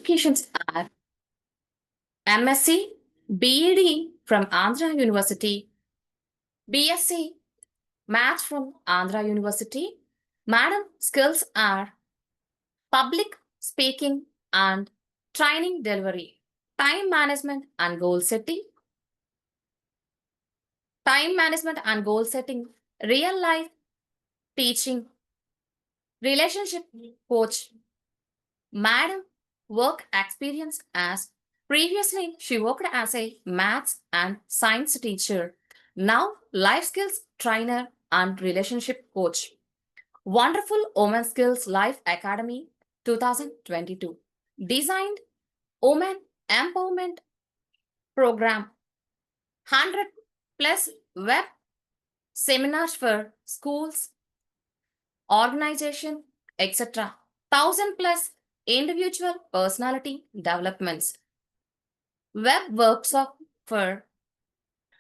Certifications are MSc, BEd from Andhra University, BSc Maths from Andhra University. Madam, skills are public speaking and training delivery, time management and goal setting, real life teaching, relationship coach. Madam, work experience as previously she worked as a maths and science teacher. Now, life skills trainer and relationship coach. Wonderful Women Skills Life Academy 2022. Designed Women Empowerment Program. 100 plus web seminars for schools, organization, etc. 1000 plus individual personality developments. Web workshop for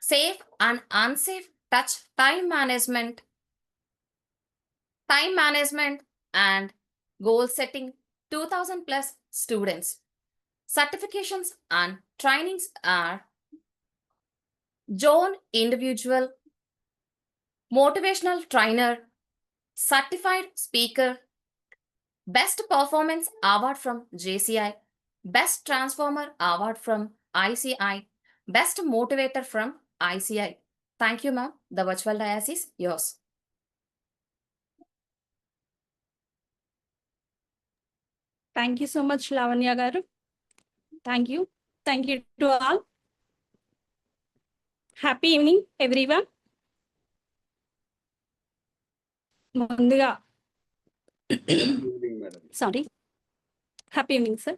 safe and unsafe touch time management and goal setting 2000 plus students. Certifications and trainings are Zone Individual, Motivational Trainer, Certified Speaker, Best Performance Award from JCI, Best Transformer Award from ICI, Best Motivator from ICI. Thank you, ma'am. The virtual dais is yours. Thank you so much, Lavanya garu. Thank you. Thank you to all. Happy evening, everyone. ముందుగా sorry happy evening sir.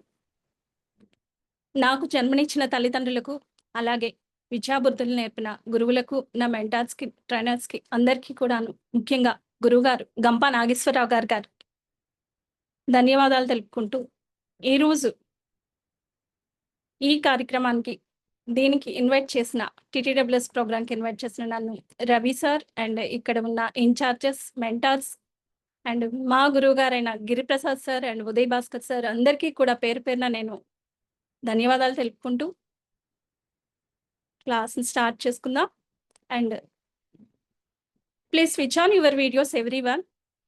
నాకు జన్మనిచ్చిన తల్లిదండ్రులకు అలాగే విద్యాబుద్ధులు నేర్పిన గురువులకు, నా మెంటార్స్కి, ట్రైనర్స్కి అందరికీ కూడాను, ముఖ్యంగా గురువుగారు గంపా నాగేశ్వరరావు గారు ధన్యవాదాలు తెలుపుకుంటూ ఈరోజు ఈ కార్యక్రమానికి దీనికి ఇన్వైట్ చేసిన TTWS ప్రోగ్రామ్కి ఇన్వైట్ చేసిన నన్ను రవి సార్ అండ్ ఇక్కడ ఉన్న ఇన్ఛార్జెస్, మెంటార్స్ అండ్ మా గురువు గారైన Giriprasad sir and Uday Bhaskar sir అందరికీ కూడా పేరు పేరున నేను ధన్యవాదాలు తెలుపుకుంటూ క్లాస్ని స్టార్ట్ చేసుకుందాం. And please switch on your videos everyone.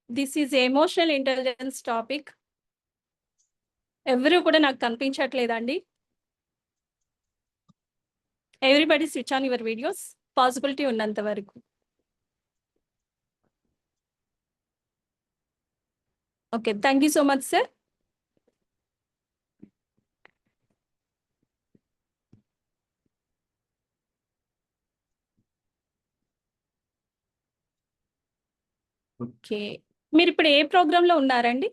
This is emotional intelligence topic. ఎవరు కూడా నాకు కనిపించట్లేదండి. Everybody switch on your videos possibility ఉన్నంత వరకు. Okay, thank you so much sir. Okay, మీరు ఇప్పుడు ఏ ప్రోగ్రాంలో ఉన్నారండి?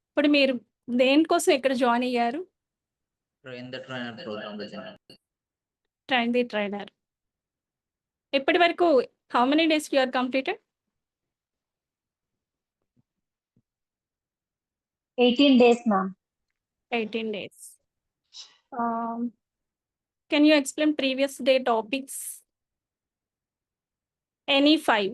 ఇప్పుడు మీరు దేనికోసం ఇక్కడ జాయిన్ అయ్యారు? Train the trainer. ఇప్పటి వరకు how many days you are completed? 18 days, ma'am. 18 days. Can you explain previous day topics? Any 5?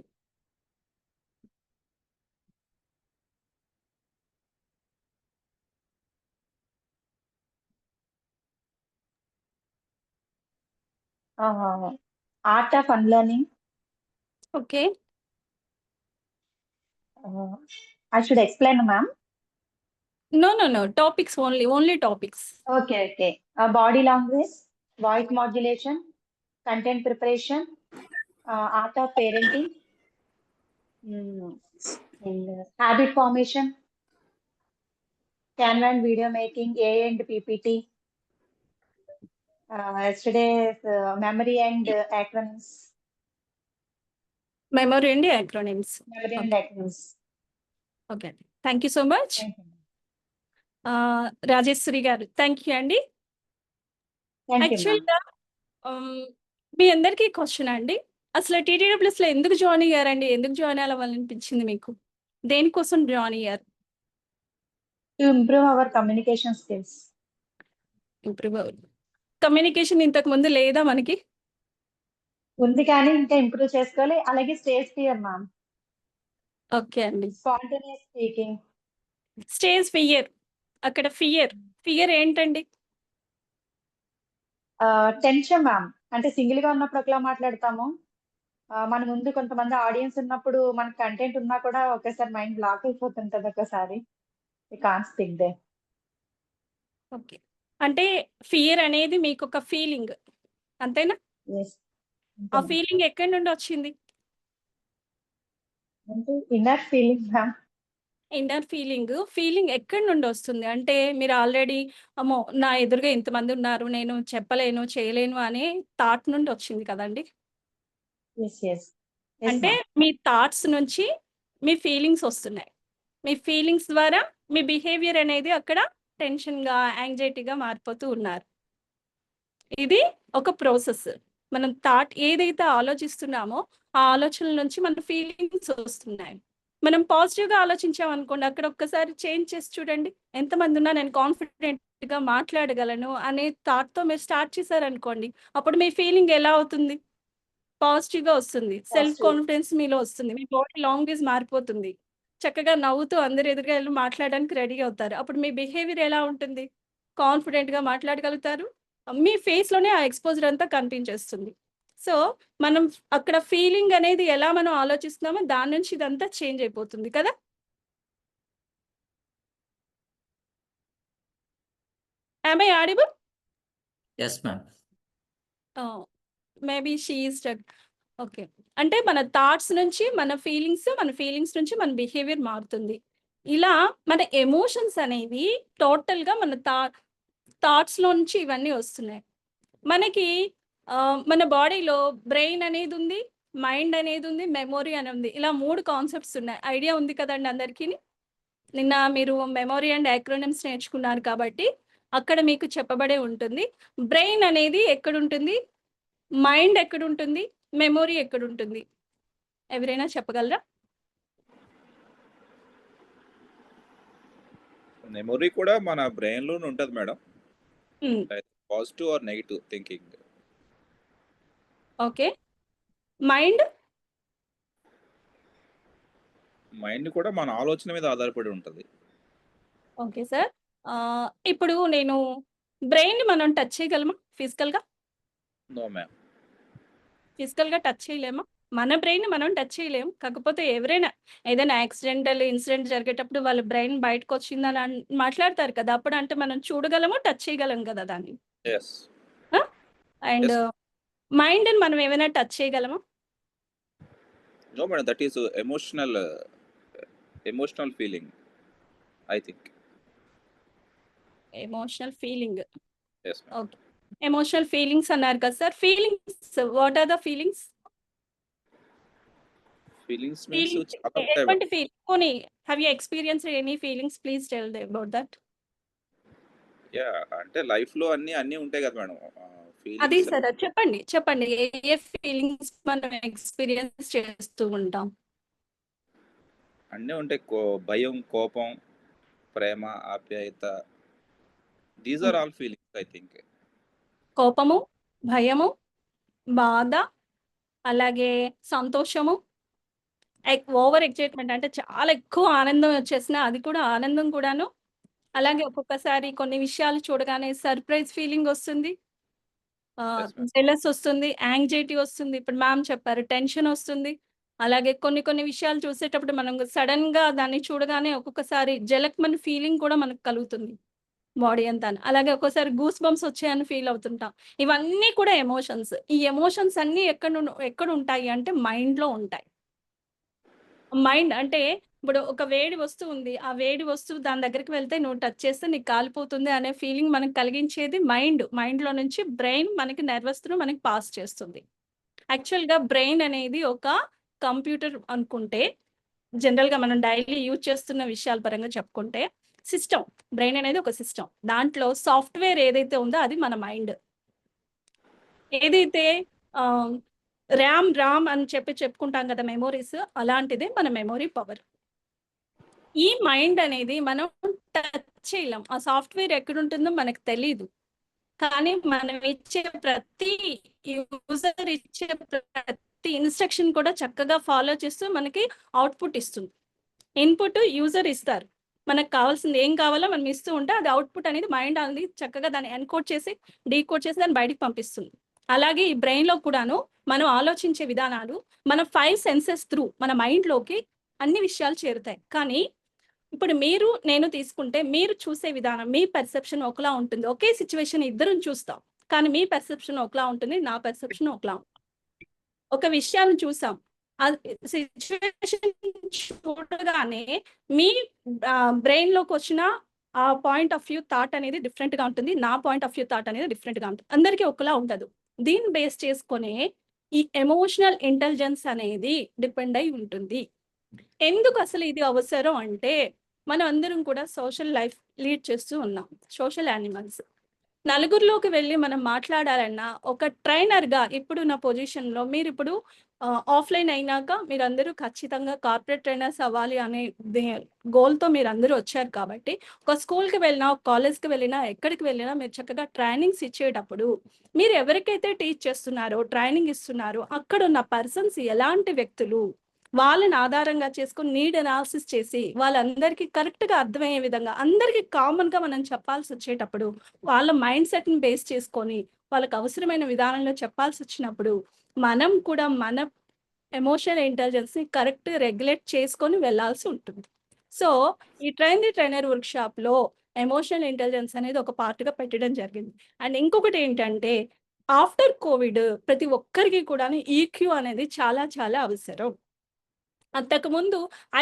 Art of unlearning. Okay. I should explain, ma'am. No. Topics only topics. Okay. Body language, voice modulation, content preparation, art of parenting, and habit formation, Canva and video making, AI and PPT. Yesterday's memory and acronyms. Memory and acronyms. Okay. Thank you so much. Thank you. Rajeshwari గారు, thank you అండి. Thank you, ma'am. యాక్చువల్గా మీ అందరికీ question అండి, అసలు TTWSలో ఎందుకు join అయ్యారండి? ఎందుకు join అవ్వాలనిపించింది మీకు? దేనికోసం జాయిన్ అయ్యారు? To improve our communication skills. Improve communication ఇంతకు ముందు లేదా మనకి? ఉంది కానీ ఇంకా ఇంప్రూవ్ చేసుకోవాలి. అలాగే స్టేజ్ ఫియర్, మ్యామ్. ఓకే అండి. Spontaneous speaking. Stage fear. అక్కడ ఫియర్ ఏంటండి? Tension ma'am. అంటే సింగిల్‌గా ఉన్నప్పుడు ఒకలా మాట్లాడతాము. మన ముందు కొంతమంది ఆడియన్స్ ఉన్నప్పుడు మనకు కంటెంట్ ఉన్నా కూడా ఒకేసారి మైండ్ బ్లాక్ అయిపోతుంటది ఒక్కోసారి. We can't speak there. Okay. అంటే ఫియర్ అనేది మీకొక ఫీలింగ్. అంతేనా? యెస్. అంతే ఆ మ్యామ్. ఫీలింగ్ ఎక్కడి నుండి వచ్చింది? అంటే ఇన్నర్ ఫీలింగ్ మ్యామ్. ఫీలింగ్ ఎక్కడి నుండి వస్తుంది? అంటే మీరు ఆల్రెడీ అమ్మో! నా ఎదురుగా ఇంతమంది ఉన్నారు. నేను చెప్పలేను, చేయలేను అనే థాట్ నుండి వచ్చింది కదండీ! యెస్. యెస్. యెస్ అంటే మ్యామ్. మీ థాట్స్ నుంచి మీ ఫీలింగ్స్ వస్తున్నాయి. మీ ఫీలింగ్స్ ద్వారా మీ బిహేవియర్ అనేది అక్కడ టెన్షన్‌గా, యాంగ్జైటీగా మారిపోతూ ఉన్నారు. ఇది ఒక ప్రాసెస్. మనం థాట్ ఏదైతే ఆలోచిస్తున్నామో, ఆ ఆలోచనల నుంచి మన ఫీలింగ్స్ వస్తున్నాయి. మనం పాజిటివ్‌గా ఆలోచించామనుకోండి, అక్కడ ఒక్కసారి చేంజ్ చేసి చూడండి. ఎంతమందున్నా నేను కాన్ఫిడెంట్‌గా మాట్లాడగలను అనే థాట్‌తో మీరు స్టార్ట్ చేశారనుకోండి, అప్పుడు మీ ఫీలింగ్ ఎలా అవుతుంది? పాజిటివ్‌గా వస్తుంది. Self positive. కాన్ఫిడెన్స్ మీలో వస్తుంది. మీ బాడీ లాంగ్వేజ్ మారిపోతుంది. చక్కగా నవ్వుతూ అందరి ఎదురుగా ఎళ్లి మాట్లాడడానికి రెడీ అవుతారు. అప్పుడు మీ బిహేవియర్ ఎలా ఉంటుంది? కాన్ఫిడెంట్‌గా మాట్లాడగలుగుతారు. మీ ఫేస్‌లోనే ఆ ఎక్స్‌పోజర్ అంతా కనిపించేస్తుంది. సో, మనం అక్కడ ఫీలింగ్ అనేది ఎలా మనం ఆలోచిస్తున్నామో దాని నుంచి ఇదంతా చేంజ్ అయిపోతుంది కదా! Am I audible? Yes ma'am. Oh! Maybe she is stuck. Okay. అంటే మన థాట్స్ నుంచి మన ఫీలింగ్స్ నుంచి మన బిహేవియర్ మారుతుంది. ఇలా మన ఎమోషన్స్ అనేవి టోటల్‌గా మన థాట్స్‌లో నుంచి ఇవన్నీ వస్తున్నాయి. మనకి మన బాడీలో బ్రెయిన్ అనేదుంది, మైండ్ అనేదుంది, మెమరీ అని ఉంది. ఇలా 3 కాన్సెప్ట్స్ ఉన్నాయి. ఐడియా ఉంది కదండీ అందరికిని? నిన్న మీరు మెమరీ అండ్ యాక్రోనిమ్స్ నేర్చుకున్నారు కాబట్టి, అక్కడ మీకు చెప్పబడే ఉంటుంది. బ్రెయిన్ అనేది ఎక్కడుంటుంది? మైండ్ ఎక్కడుంటుంది? మెమరీ ఎక్కడుంటుంది? ఎవరైనా చెప్పగలరా? మెమొరీ కూడా మన బ్రెయిన్‌లోనే ఉంటది మేడం. హ్మ్. Positive or negative thinking. Okay. Mind? Mind కూడా మన ఆలోచన మీద ఆధారపడి ఉంటది. Okay sir. ఇప్పుడు నేను బ్రెయిన్‌ని మనం టచ్ చేయగలమా ఫిజికల్‌గా? No ma'am. ఫిజికల్‌గా టచ్ చేయలేమా? మన బ్రెయిన్‌ని మనం టచ్ చేయలేము. కాకపోతే ఎవరైనా ఏదైనా యాక్సిడెంటల్ ఇన్సిడెంట్ జరిగేటప్పుడు వాళ్ళ బ్రెయిన్ బయటకొచ్చిందని మాట్లాడతారు కదా! అప్పుడు అంటే మనం చూడగలము, టచ్ చేయగలం కదా దాన్ని. యెస్. ఆ! And yes. మైండ్‌ని మనం ఏమైనా టచ్ చేయగలమా? No madam. That is emotional feeling I think. Emotional feeling. Yes ma'am. Okay. Emotional feelings అన్నారు కదా sir. Feelings what are the feelings? Feelings means feelings చాలా ఉంటాయి ఎటువంటి మేడం. పోనీ have you experienced any feelings? Please tell about that. Yeah! అంటే లైఫ్‌లో అన్నీ ఉంటాయి కదా మేడం. అది ఫీలింగ్స్ సార్ అది చెప్పండి. చెప్పండి. ఏ ఏ ఫీలింగ్స్ మనం ఎక్స్‌పీరియన్స్ చేస్తూ ఉంటాం? అన్నీ ఉంటాయి. భయం, కోపం, ప్రేమ, ఆప్యాయత. These hmm. Are all feelings I think. కోపము, భయము, బాధ, అలాగే సంతోషము, ఓవర్ ఎక్సైట్‌మెంట్ అంటే చాలా ఎక్కువ ఆనందం వచ్చేసినా అది కూడా ఆనందం కూడాను. అలాగే ఒక్కొక్కసారి కొన్ని విషయాలు చూడగానే సర్ప్రైజ్ ఫీలింగ్ వస్తుంది. Yes ma'am. జెలస్ వస్తుంది, యాంగ్జైటీ వస్తుంది. ఇప్పుడు మ్యామ్ చెప్పారు టెన్షన్ వస్తుంది. అలాగే కొన్ని కొన్ని విషయాలు చూసేటప్పుడు మనం సడెన్‌గా దాన్ని చూడగానే ఒక్కొక్కసారి జలక్‌మని ఫీలింగ్ కూడా మనకు కలుగుతుంది. బాడీ అంతాను. అలాగే ఒక్కోసారి గూస్ బంప్స్ వచ్చాయని ఫీల్ అవుతుంటాం. ఇవన్నీ కూడా ఎమోషన్స్. ఈ ఎమోషన్స్ అన్నీ ఎక్కడుంటాయి అంటే మైండ్‌లో ఉంటాయి. మైండ్ అంటే ఇప్పుడు ఒక వేడి వస్తువు ఉంది. ఆ వేడి వస్తువు దాని దగ్గరికి వెళ్తే నువ్వు టచ్ చేస్తే నీకు కాలిపోతుంది అనే ఫీలింగ్ మనకు కలిగించేది మైండ్. మైండ్‌లో నుంచి బ్రెయిన్ మనకి నర్వస్ త్రూ మనకి పాస్ చేస్తుంది. యాక్చువల్‌గా బ్రెయిన్ అనేది ఒక కంప్యూటర్ అనుకుంటే జనరల్‌గా మనం డైలీ యూజ్ చేస్తున్న విషయాల పరంగా చెప్పుకుంటే సిస్టమ్. బ్రెయిన్ అనేది ఒక సిస్టమ్. దాంట్లో సాఫ్ట్‌వేర్ ఏదైతే ఉందో అది మన మైండ్. ఏదైతే ఆహ్, రామ్ అని చెప్పుకుంటాం కదా! మెమోరీస్ అలాంటిదే మన మెమరీ పవర్. ఈ మైండ్ అనేది మనం టచ్ చేయలేం. ఆ సాఫ్ట్‌వేర్ ఎక్కడుంటుందో మనకు తెలీదు. కానీ మనం ఇచ్చే ప్రతి యూజర్ ఇచ్చే ప్రతి ఇన్‌స్ట్రక్షన్ కూడా చక్కగా ఫాలో చేస్తూ మనకి ఔట్‌పుట్ ఇస్తుంది. ఇన్పుట్ యూజర్ ఇస్తారు. మనకు కావాల్సింది ఏం కావాలో మనం ఇస్తూ ఉంటే అది అవుట్పుట్ అనేది మైండ్ అనేది చక్కగా దాన్ని ఎన్కోడ్ చేసి డీకోడ్ చేసి దాన్ని బయటికి పంపిస్తుంది. అలాగే ఈ బ్రెయిన్లో కూడాను మనం ఆలోచించే విధానాలు మన 5 సెన్సెస్ త్రూ మన మైండ్లోకి అన్ని విషయాలు చేరుతాయి. కానీ ఇప్పుడు మీరు నేను తీసుకుంటే మీరు చూసే విధానం మీ పర్సెప్షన్ ఒకలా ఉంటుంది. ఒకే సిచ్యువేషన్ ఇద్దరం చూస్తాం, కానీ మీ పర్సెప్షన్ ఒకలా ఉంటుంది, నా పర్సెప్షన్ ఒకలా ఉంటుంది. ఒక విషయాన్ని చూసాం, సిచ్యువేషన్ చూడగానే మీ బ్రెయిన్లోకి వచ్చిన ఆ పాయింట్ ఆఫ్ వ్యూ థాట్ అనేది డిఫరెంట్గా ఉంటుంది, నా పాయింట్ ఆఫ్ వ్యూ థాట్ అనేది డిఫరెంట్గా ఉంటుంది, అందరికీ ఒకలా ఉండదు. దీన్ని బేస్ చేసుకొని ఈ ఎమోషనల్ ఇంటెలిజెన్స్ అనేది డిపెండ్ అయి ఉంటుంది. ఎందుకు అసలు ఇది అవసరం అంటే మనం అందరం కూడా సోషల్ లైఫ్ లీడ్ చేస్తూ ఉన్నాం, సోషల్ యానిమల్స్. నలుగురిలోకి వెళ్ళి మనం మాట్లాడాలన్నా ఒక ట్రైనర్గా ఇప్పుడున్న పొజిషన్లో మీరు ఇప్పుడు ఆఫ్లైన్ అయినాక మీరందరూ ఖచ్చితంగా కార్పొరేట్ ట్రైనర్స్ అవ్వాలి అనే గోల్తో మీరు అందరూ వచ్చారు కాబట్టి ఒక స్కూల్కి వెళ్ళినా ఒక కాలేజ్కి వెళ్ళినా ఎక్కడికి వెళ్ళినా మీరు చక్కగా ట్రైనింగ్స్ ఇచ్చేటప్పుడు మీరు ఎవరికైతే టీచ్ చేస్తున్నారో ట్రైనింగ్ ఇస్తున్నారో అక్కడ ఉన్న పర్సన్స్ ఎలాంటి వ్యక్తులు వాళ్ళని ఆధారంగా చేసుకుని నీడ్ అనాలిసిస్ చేసి వాళ్ళందరికీ కరెక్ట్గా అర్థమయ్యే విధంగా అందరికీ కామన్గా మనం చెప్పాల్సి వచ్చేటప్పుడు వాళ్ళ మైండ్ సెట్ని బేస్ చేసుకొని వాళ్ళకి అవసరమైన విధానంలో చెప్పాల్సి వచ్చినప్పుడు మనం కూడా మన ఎమోషనల్ ఇంటెలిజెన్స్ని కరెక్ట్ రెగ్యులేట్ చేసుకొని వెళ్ళాల్సి ఉంటుంది. సో ఈ ట్రైన్ ది ట్రైనర్ వర్క్షాప్లో ఎమోషనల్ ఇంటెలిజెన్స్ అనేది ఒక పార్ట్గా పెట్టడం జరిగింది. అండ్ ఇంకొకటి ఏంటంటే ఆఫ్టర్ కోవిడ్ ప్రతి ఒక్కరికి కూడా ఈక్యూ అనేది చాలా చాలా అవసరం. అంతకుముందు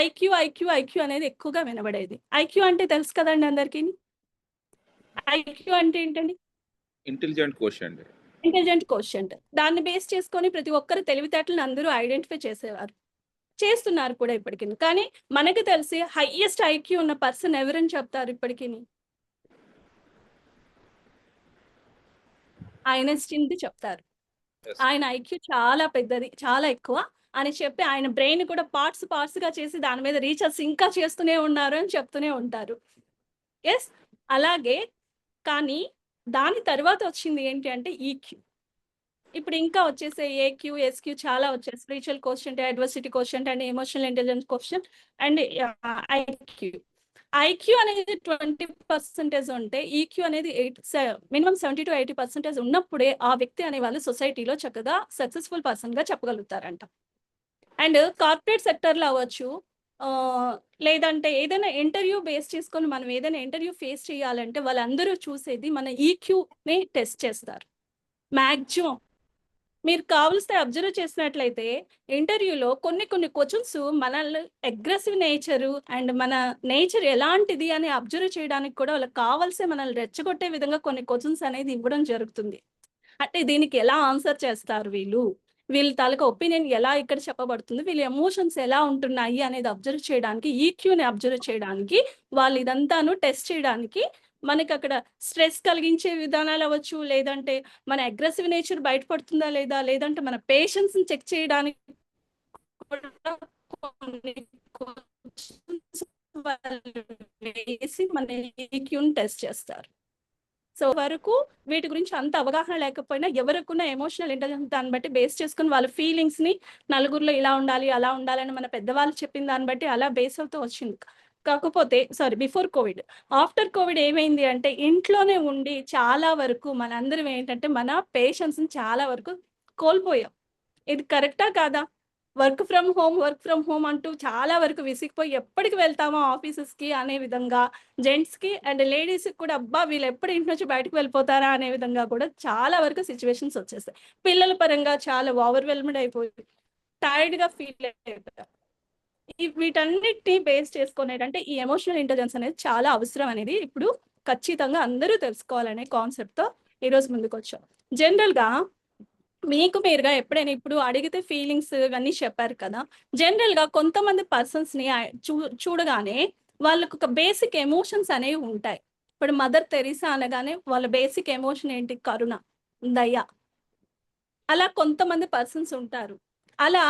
ఐక్యూ ఐక్యూ ఐక్యూ అనేది ఎక్కువగా వినబడేది. ఐక్యూ అంటే తెలుసు కదండి అందరికీ. ఐక్యూ అంటే ఏంటండి? Intelligent question. Intelligent question. దాన్ని బేస్ చేసుకొని ప్రతి ఒక్కరు తెలివితేటలను అందరూ ఐడెంటిఫై చేసేవారు, చేస్తున్నారు కూడా ఇప్పటికి. కానీ మనకు తెలిసి హైయెస్ట్ ఐక్యూ ఉన్న పర్సన్ ఎవరని చెప్తారు ఇప్పటికి? ఐన్స్టీన్ది చెప్తారు. ఆయన ఐక్యూ చాలా పెద్దది, చాలా ఎక్కువ అని చెప్పి ఆయన బ్రెయిన్ కూడా పార్ట్స్గా చేసి దాని మీద రీసెర్చ్ ఇంకా చేస్తూనే ఉన్నారు అని చెప్తూనే ఉంటారు. ఎస్, అలాగే. కానీ దాని తర్వాత వచ్చింది ఏంటి అంటే ఈక్యూ. ఇప్పుడు ఇంకా వచ్చేసే ఏక్యూ ఎస్క్యూ చాలా వచ్చాయి. Spiritual question, adversity question and emotional intelligence question and IQ. IQ అనేది 20% ఉంటే ఈక్యూ అనేది మినిమం 70 to 80% ఉన్నప్పుడే ఆ వ్యక్తి అనే వాళ్ళు సొసైటీలో చక్కగా సక్సెస్ఫుల్ పర్సన్గా చెప్పగలుగుతారంట. అండ్ కార్పొరేట్ సెక్టర్లో అవ్వచ్చు, లేదంటే ఏదైనా ఇంటర్వ్యూ బేస్ చేసుకొని మనం ఏదైనా ఇంటర్వ్యూ ఫేస్ చేయాలంటే వాళ్ళందరూ చూసేది మన ఈక్యూని టెస్ట్ చేస్తారు. మ్యాక్సిమం మీరు కావలిస్తే అబ్జర్వ్ చేసినట్లయితే ఇంటర్వ్యూలో కొన్ని క్వశ్చన్స్ మనల్ని అగ్రెసివ్ నేచరు అండ్ మన నేచర్ ఎలాంటిది అని అబ్జర్వ్ చేయడానికి కూడా వాళ్ళకి కావాల్సే మనల్ని రెచ్చగొట్టే విధంగా కొన్ని క్వశ్చన్స్ అనేది ఇవ్వడం జరుగుతుంది. అంటే దీనికి ఎలా ఆన్సర్ చేస్తారు వీళ్ళ తాలూకా ఒపీనియన్ ఎలా ఇక్కడ చెప్పబడుతుంది, వీళ్ళ ఎమోషన్స్ ఎలా ఉంటున్నాయి అనేది అబ్జర్వ్ చేయడానికి, ఈక్యూని అబ్జర్వ్ చేయడానికి, వాళ్ళు ఇదంతాను టెస్ట్ చేయడానికి మనకి అక్కడ స్ట్రెస్ కలిగించే విధానాలు అవ్వచ్చు, లేదంటే మన అగ్రెసివ్ నేచర్ బయటపడుతుందా లేదా, లేదంటే మన పేషెన్స్ని చెక్ చేయడానికి వేసి మన ఈక్యూని టెస్ట్ చేస్తారు. సో వరకు వీటి గురించి అంత అవగాహన లేకపోయినా ఎవరికున్న ఎమోషనల్ ఇంటెలిజెన్స్ దాన్ని బట్టి బేస్ చేసుకుని వాళ్ళ ఫీలింగ్స్ని నలుగురిలో ఇలా ఉండాలి అలా ఉండాలని మన పెద్దవాళ్ళు చెప్పిన దాన్ని బట్టి అలా బేస్ అవుతూ వచ్చింది. కాకపోతే బిఫోర్ కోవిడ్, ఆఫ్టర్ కోవిడ్ ఏమైంది అంటే ఇంట్లోనే ఉండి చాలా వరకు మనందరం ఏంటంటే మన పేషెన్స్ని చాలా వరకు కోల్పోయాం. ఇది కరెక్టా కాదా? వర్క్ ఫ్రమ్ హోమ్ అంటూ చాలా వరకు విసిగిపోయి ఎప్పటికి వెళ్తామో ఆఫీసెస్కి అనే విధంగా జెంట్స్కి అండ్ లేడీస్కి కూడా అబ్బా వీళ్ళు ఎప్పుడు ఇంటి నుంచి బయటకు వెళ్ళిపోతారా అనే విధంగా కూడా చాలా వరకు సిచ్యువేషన్స్ వచ్చేస్తాయి. పిల్లల పరంగా చాలా ఓవర్వెల్మ్డ్ అయిపోయి టైర్డ్గా ఫీల్ అయిపోతారు. వీటన్నిటిని బేస్ చేసుకునేటంటే ఈ ఎమోషనల్ ఇంటెలిజెన్స్ అనేది చాలా అవసరం అనేది ఇప్పుడు ఖచ్చితంగా అందరూ తెలుసుకోవాలనే కాన్సెప్ట్తో ఈరోజు ముందుకు వచ్చాం. జనరల్గా మీకు మీరుగా ఎప్పుడైనా ఇప్పుడు అడిగితే ఫీలింగ్స్ ఇవన్నీ చెప్పారు కదా, జనరల్గా కొంతమంది పర్సన్స్ని చూడగానే వాళ్ళకు ఒక బేసిక్ ఎమోషన్స్ అనేవి ఉంటాయి. ఇప్పుడు మదర్ తెరీసా అనగానే వాళ్ళ బేసిక్ ఎమోషన్ ఏంటి? కరుణ, దయ. అలా కొంతమంది పర్సన్స్ ఉంటారు. అలా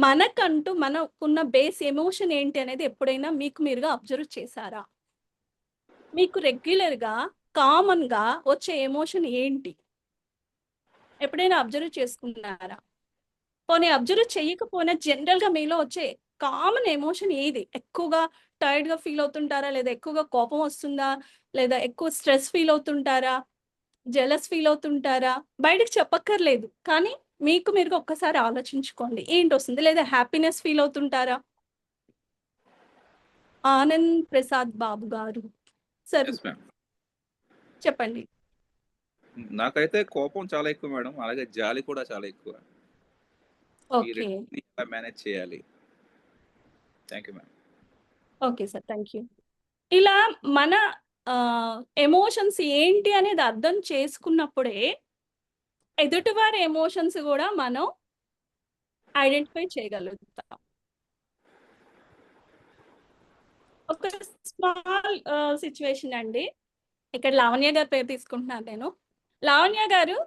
మనకంటూ మనకున్న బేస్ ఎమోషన్ ఏంటి అనేది ఎప్పుడైనా మీకు మీరుగా అబ్జర్వ్ చేశారా? మీకు రెగ్యులర్గా కామన్గా వచ్చే ఎమోషన్ ఏంటి? ఎప్పుడైనా అబ్జర్వ్ చేసుకున్నారా? పోనీ అబ్జర్వ్ చేయకపోయినా జనరల్‌గా మీలో వచ్చే కామన్ ఎమోషన్ ఏది? ఎక్కువగా టైర్డ్‌గా ఫీల్ అవుతుంటారా? లేదా ఎక్కువగా కోపం వస్తుందా? లేదా ఎక్కువ స్ట్రెస్ ఫీల్ అవుతుంటారా? జెలస్ ఫీల్ అవుతుంటారా? బయటకి చెప్పక్కర్లేదు. కానీ మీకు మీరుగా ఒక్కసారి ఆలోచించుకోండి. ఏంటొస్తుంది? లేదా హ్యాపీనెస్ ఫీల్ అవుతుంటారా? Anand Prasad Babu garu. Sir yes ma'am. చెప్పండి. నాకైతే కోపం చాలా ఎక్కువ మేడం. అలాగే జాలి కూడా చాలా ఎక్కువ. ఈ ఓకే. రెండిటిని ఎలా మేనేజ్ చేయాలి? Thank you ma'am. Okay sir. Thank you. ఇలా మన ఎమోషన్స్ ఏంటి అనేది అర్థం చేసుకున్నప్పుడే ఎదుటివారి ఎమోషన్స్ గూడా మనం ఐడెంటిఫై చేయగలుగుతాం. ఒక స్మాల్ సిట్యుయేషన్ అండి. ఇక్కడ లావణ్య గారి పేరు తీసుకుంటున్నాను నేను. లావణ్య గారు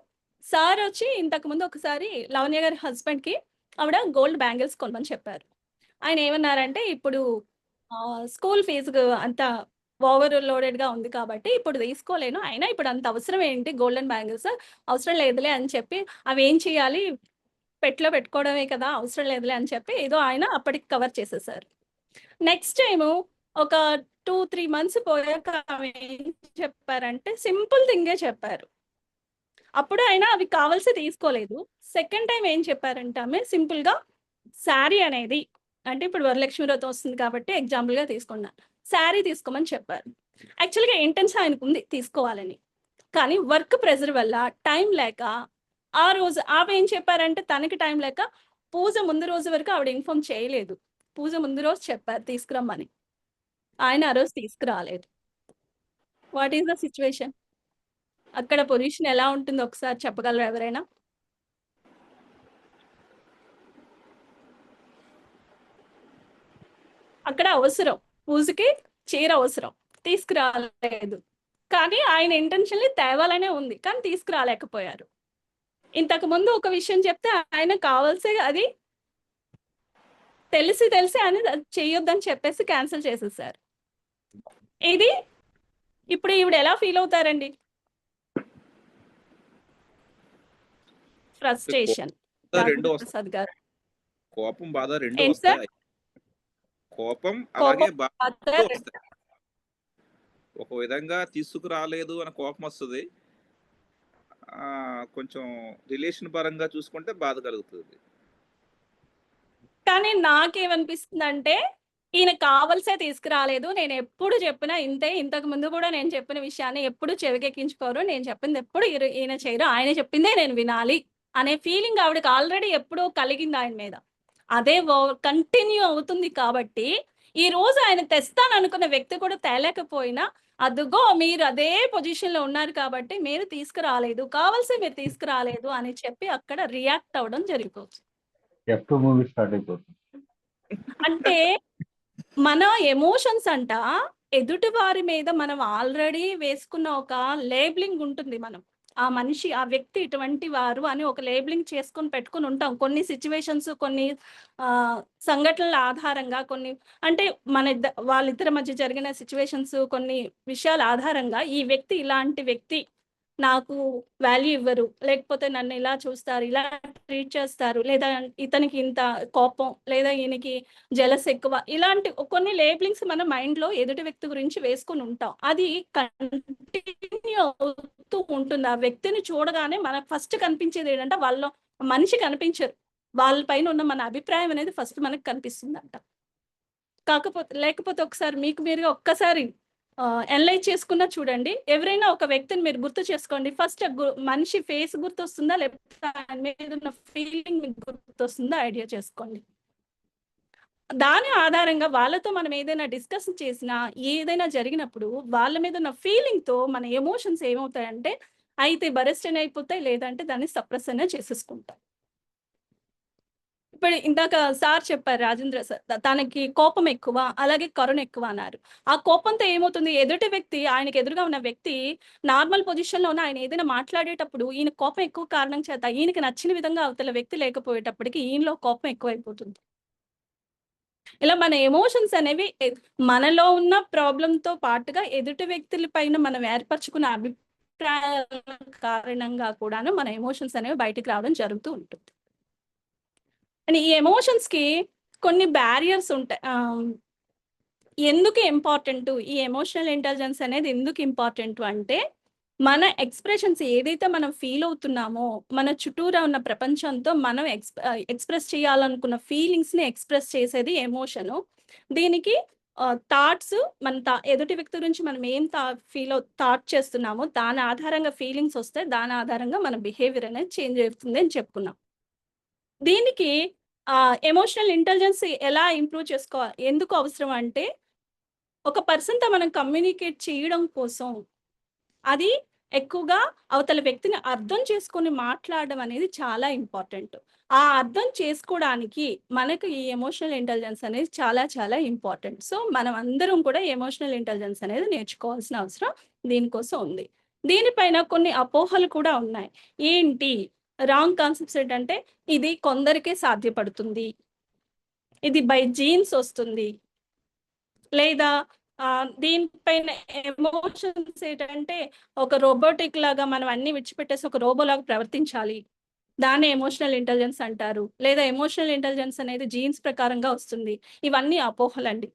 సార్ వచ్చి ఇంతకుముందు ఒకసారి లావణ్య గారి హస్బెండ్‌కి ఆవిడ గోల్డ్ బ్యాంగిల్స్ కొనమని చెప్పారు. ఆయన ఏమన్నారంటే, ఇప్పుడు స్కూల్ ఫీజు అంత ఓవర్ లోడెడ్‌గా ఉంది కాబట్టి ఇప్పుడు తీసుకోలేను. అయినా ఇప్పుడు అంత అవసరం ఏంటి గోల్డెన్ బ్యాంగిల్స్ అవసరం లేదులే అని చెప్పి అవేం చేయాలి పెట్టెలో పెట్టుకోవడమే కదా! అవసరం లేదులే అని చెప్పి ఏదో ఆయన అప్పటికి కవర్ చేసేసారు. నెక్స్ట్ టైము ఒక 2, 3 మంత్స్ పోయాక ఆమె ఏం చెప్పారంటే సింపుల్ థింగే చెప్పారు. అప్పుడు ఆయన అవి కావాల్సి తీసుకోలేదు. సెకండ్ టైమ్ ఏం చెప్పారంటే ఆమె సింపుల్‌గా శారీ అనేది అంటే ఇప్పుడు వరలక్ష్మి వ్రతం వస్తుంది కాబట్టి ఎగ్జాంపుల్‌గా తీసుకున్నా. శారీ తీసుకోమని చెప్పారు. యాక్చువల్‌గా ఇంటెన్షన్ ఆయనకుంది తీసుకోవాలని. కానీ వర్క్ ప్రెషర్ వల్ల టైం లేక ఆ రోజు ఆమె ఏం చెప్పారంటే తనకి టైం లేక పూజ ముందు రోజు వరకు ఆవిడ ఇన్ఫార్మ్ చేయలేదు. పూజ ముందు రోజు చెప్పారు తీసుకురమ్మని. ఆయన ఆ రోజు తీసుకురాలేదు. What is the situation? అక్కడ పొజిషన్ ఎలా ఉంటుందో ఒకసారి చెప్పగలరా ఎవరైనా? అక్కడ అవసరం. పూజకి చీర అవసరం. తీసుకురాలేదు. కానీ ఆయన ఇంటెన్షన్‌లీ తేవాలనే ఉంది. కానీ తీసుకురాలేకపోయారు. ఇంతకుముందు ఒక విషయం చెప్తే ఆయన కావాల్సి అది తెలిసి ఆయన అది చెయ్యొద్దని చెప్పేసి క్యాన్సెల్ చేసేసారు. ఇది ఇప్పుడు ఈవిడ ఎలా ఫీల్ అవుతారండి? ఫ్రస్ట్రేషన్. బాధ రెండు రాజేంద్ర వస్తాయి. ప్రసాద్ గారు. కోపం, బాధ రెండు ఏంటి సార్? వస్తాయి. కోపం కోపం అలాగే బాధ బాధ రెండు వస్తాయి. ఒక విధంగా తీసుకురాలేదు అని కోపం వస్తది. కొంచెం రిలేషన్ పరంగా చూసుకుంటే బాధ కలుగుతది. కానీ నాకేమనిపిస్తుందంటే, ఈయన కావాల్సే తీసుకురాలేదు. నేనెప్పుడు చెప్పినా ఇంతే. ఇంతకు ముందు గూడా నేను చెప్పిన విషయాన్ని ఎప్పుడు చెవికెక్కించుకోరు. నేను చెప్పింది ఎప్పుడు ఈయన చేయరు. ఆయన చెప్పిందే నేను వినాలి అనే ఫీలింగ్ ఆవిడకి ఆల్రెడీ ఎప్పుడో కలిగింది ఆయన మీద. అదే కంటిన్యూ అవుతుంది కాబట్టి, ఈరోజు ఆయన తెస్తాననుకున్న వ్యక్తి కూడా తేలేకపోయినా, అదుగో మీరు అదే పొజిషన్‌లో ఉన్నారు కాబట్టి మీరు తీసుకురాలేదు. కావాల్సే మీరు తీసుకురాలేదు అని చెప్పి అక్కడ రియాక్ట్ అవ్వడం జరిగిపోతుంది. F2 మూవీ స్టార్ట్ అయిపోతుంది. అంటే మన ఎమోషన్స్ అంట ఎదుటి వారి మీద మనం ఆల్రెడీ వేసుకున్న ఒక లేబులింగ్ ఉంటుంది మనం. ఆ మనిషి, ఆ వ్యక్తి ఇటువంటి వారు అని ఒక లేబులింగ్ చేసుకొని పెట్టుకొని ఉంటాం. కొన్ని సిట్యుయేషన్స్, కొన్ని ఆహ్, సంఘటనల ఆధారంగా కొన్ని అంటే వాళ్ళిద్దరి మధ్య జరిగిన సిట్యుయేషన్స్, కొన్ని విషయాల ఆధారంగా ఈ వ్యక్తి ఇలాంటి వ్యక్తి. నాకు వాల్యూ ఇవ్వరు. లేకపోతే నన్ను ఇలా చూస్తారు, ఇలా ట్రీట్ చేస్తారు. లేదా ఇతనికి ఇంత కోపం, లేదా ఈయనకి జెలస్ ఎక్కువ. ఇలాంటి కొన్ని లేబులింగ్స్ మన మైండ్‌లో ఎదుటి వ్యక్తి గురించి వేసుకొని ఉంటాం. అది కంటిన్యూ అవుతూ ఉంటుంది. ఆ వ్యక్తిని చూడగానే మనకు ఫస్ట్ కనిపించేది ఏంటంటే వాళ్ళలో మనిషి కనిపించరు. వాళ్ళ పైన ఉన్న మన అభిప్రాయం అనేది ఫస్ట్ మనకు కనిపిస్తుందంట. లేకపోతే ఒకసారి మీకు మీరుగా ఒక్కసారి అనలైజ్ చేసుకున్నా చూడండి. ఎవరైనా ఒక వ్యక్తిని మీరు గుర్తు చేసుకోండి. ఫస్ట్ మనిషి ఫేస్ గుర్తొస్తుందా? లేకపోతే ఆయన మీద ఉన్న ఫీలింగ్ మీకు గుర్తొస్తుందా? ఐడియా చేసుకోండి. దాని ఆధారంగా వాళ్ళతో మనం ఏదైనా డిస్కస్ చేసినా, ఏదైనా జరిగినప్పుడు వాళ్ళ మీద ఉన్న ఫీలింగ్‌తో మన ఎమోషన్స్ ఏమవుతాయంటే, అయితే బరస్టన్ అయిపోతాయి. లేదంటే దాన్ని సప్రెస్ అయినా చేసేసుకుంటాం. ఇప్పుడు ఇందాక సార్ చెప్పారు రాజేంద్ర సార్. తనకి కోపం ఎక్కువ, అలాగే కరుణ ఎక్కువ అన్నారు. ఆ కోపంతో ఏమవుతుంది ఎదుటి వ్యక్తి ఆయనకి ఎదురుగా ఉన్న వ్యక్తి నార్మల్ పొజిషన్‌లో ఉన్న ఆయన ఏదైనా మాట్లాడేటప్పుడు ఈయన కోపం ఎక్కువ కారణం చేత ఈయనకి నచ్చిన విధంగా అవతల వ్యక్తి లేకపోయేటప్పటికి ఈయనలో కోపం ఎక్కువైపోతుంది. ఇలా మన ఎమోషన్స్ అనేవి మనలో ఉన్న ప్రాబ్లమ్‌తో పాటుగా ఎదుటి వ్యక్తుల పైన మనం ఏర్పరచుకున్న అభిప్రాయాల కారణంగా కూడాను మన ఎమోషన్స్ అనేవి బయటికి రావడం జరుగుతూ ఉంటుంది. అండ్ ఈ ఎమోషన్స్కి కొన్ని బ్యారియర్స్ ఉంటాయి. ఎందుకు ఇంపార్టెంట్ ఈ ఎమోషనల్ ఇంటెలిజెన్స్ అనేది ఎందుకు ఇంపార్టెంట్ అంటే మన ఎక్స్ప్రెషన్స్ ఏదైతే మనం ఫీల్ అవుతున్నామో మన చుట్టూరా ఉన్న ప్రపంచంతో మనం ఎక్స్ప్రెస్ చేయాలనుకున్న ఫీలింగ్స్ని ఎక్స్ప్రెస్ చేసేది ఎమోషను. దీనికి థాట్స్ మన ఎదుటి వ్యక్తి గురించి మనం ఏం థాట్ చేస్తున్నామో దాని ఆధారంగా ఫీలింగ్స్ వస్తే దాని ఆధారంగా మన బిహేవియర్ అనేది చేంజ్ అవుతుంది అని చెప్పుకున్నాం. దీనికి ఎమోషనల్ ఇంటెలిజెన్స్ ఎలా ఇంప్రూవ్ చేసుకోవాలి, ఎందుకు అవసరం అంటే ఒక పర్సన్తో మనం కమ్యూనికేట్ చేయడం కోసం అది ఎక్కువగా అవతల వ్యక్తిని అర్థం చేసుకొని మాట్లాడడం అనేది చాలా ఇంపార్టెంట్. ఆ అర్థం చేసుకోవడానికి మనకు ఈ ఎమోషనల్ ఇంటెలిజెన్స్ అనేది చాలా చాలా ఇంపార్టెంట్. సో మనం అందరం కూడా ఎమోషనల్ ఇంటెలిజెన్స్ అనేది నేర్చుకోవాల్సిన అవసరం దీనికోసం ఉంది. దీనిపైన కొన్ని అపోహలు కూడా ఉన్నాయి. ఏంటి రాంగ్ కాన్సెప్ట్స్ ఏంటంటే ఇది కొందరికే సాధ్యపడుతుంది, ఇది బై జీన్స్ వస్తుంది, లేదా దీనిపైన ఎమోషన్స్ ఏంటంటే ఒక రోబోటిక్ లాగా మనం అన్ని విడిచిపెట్టేసి ఒక రోబోలాగా ప్రవర్తించాలి, దాన్ని ఎమోషనల్ ఇంటెలిజెన్స్ అంటారు, లేదా ఎమోషనల్ ఇంటెలిజెన్స్ అనేది జీన్స్ ప్రకారంగా వస్తుంది. ఇవన్నీ అపోహలండి.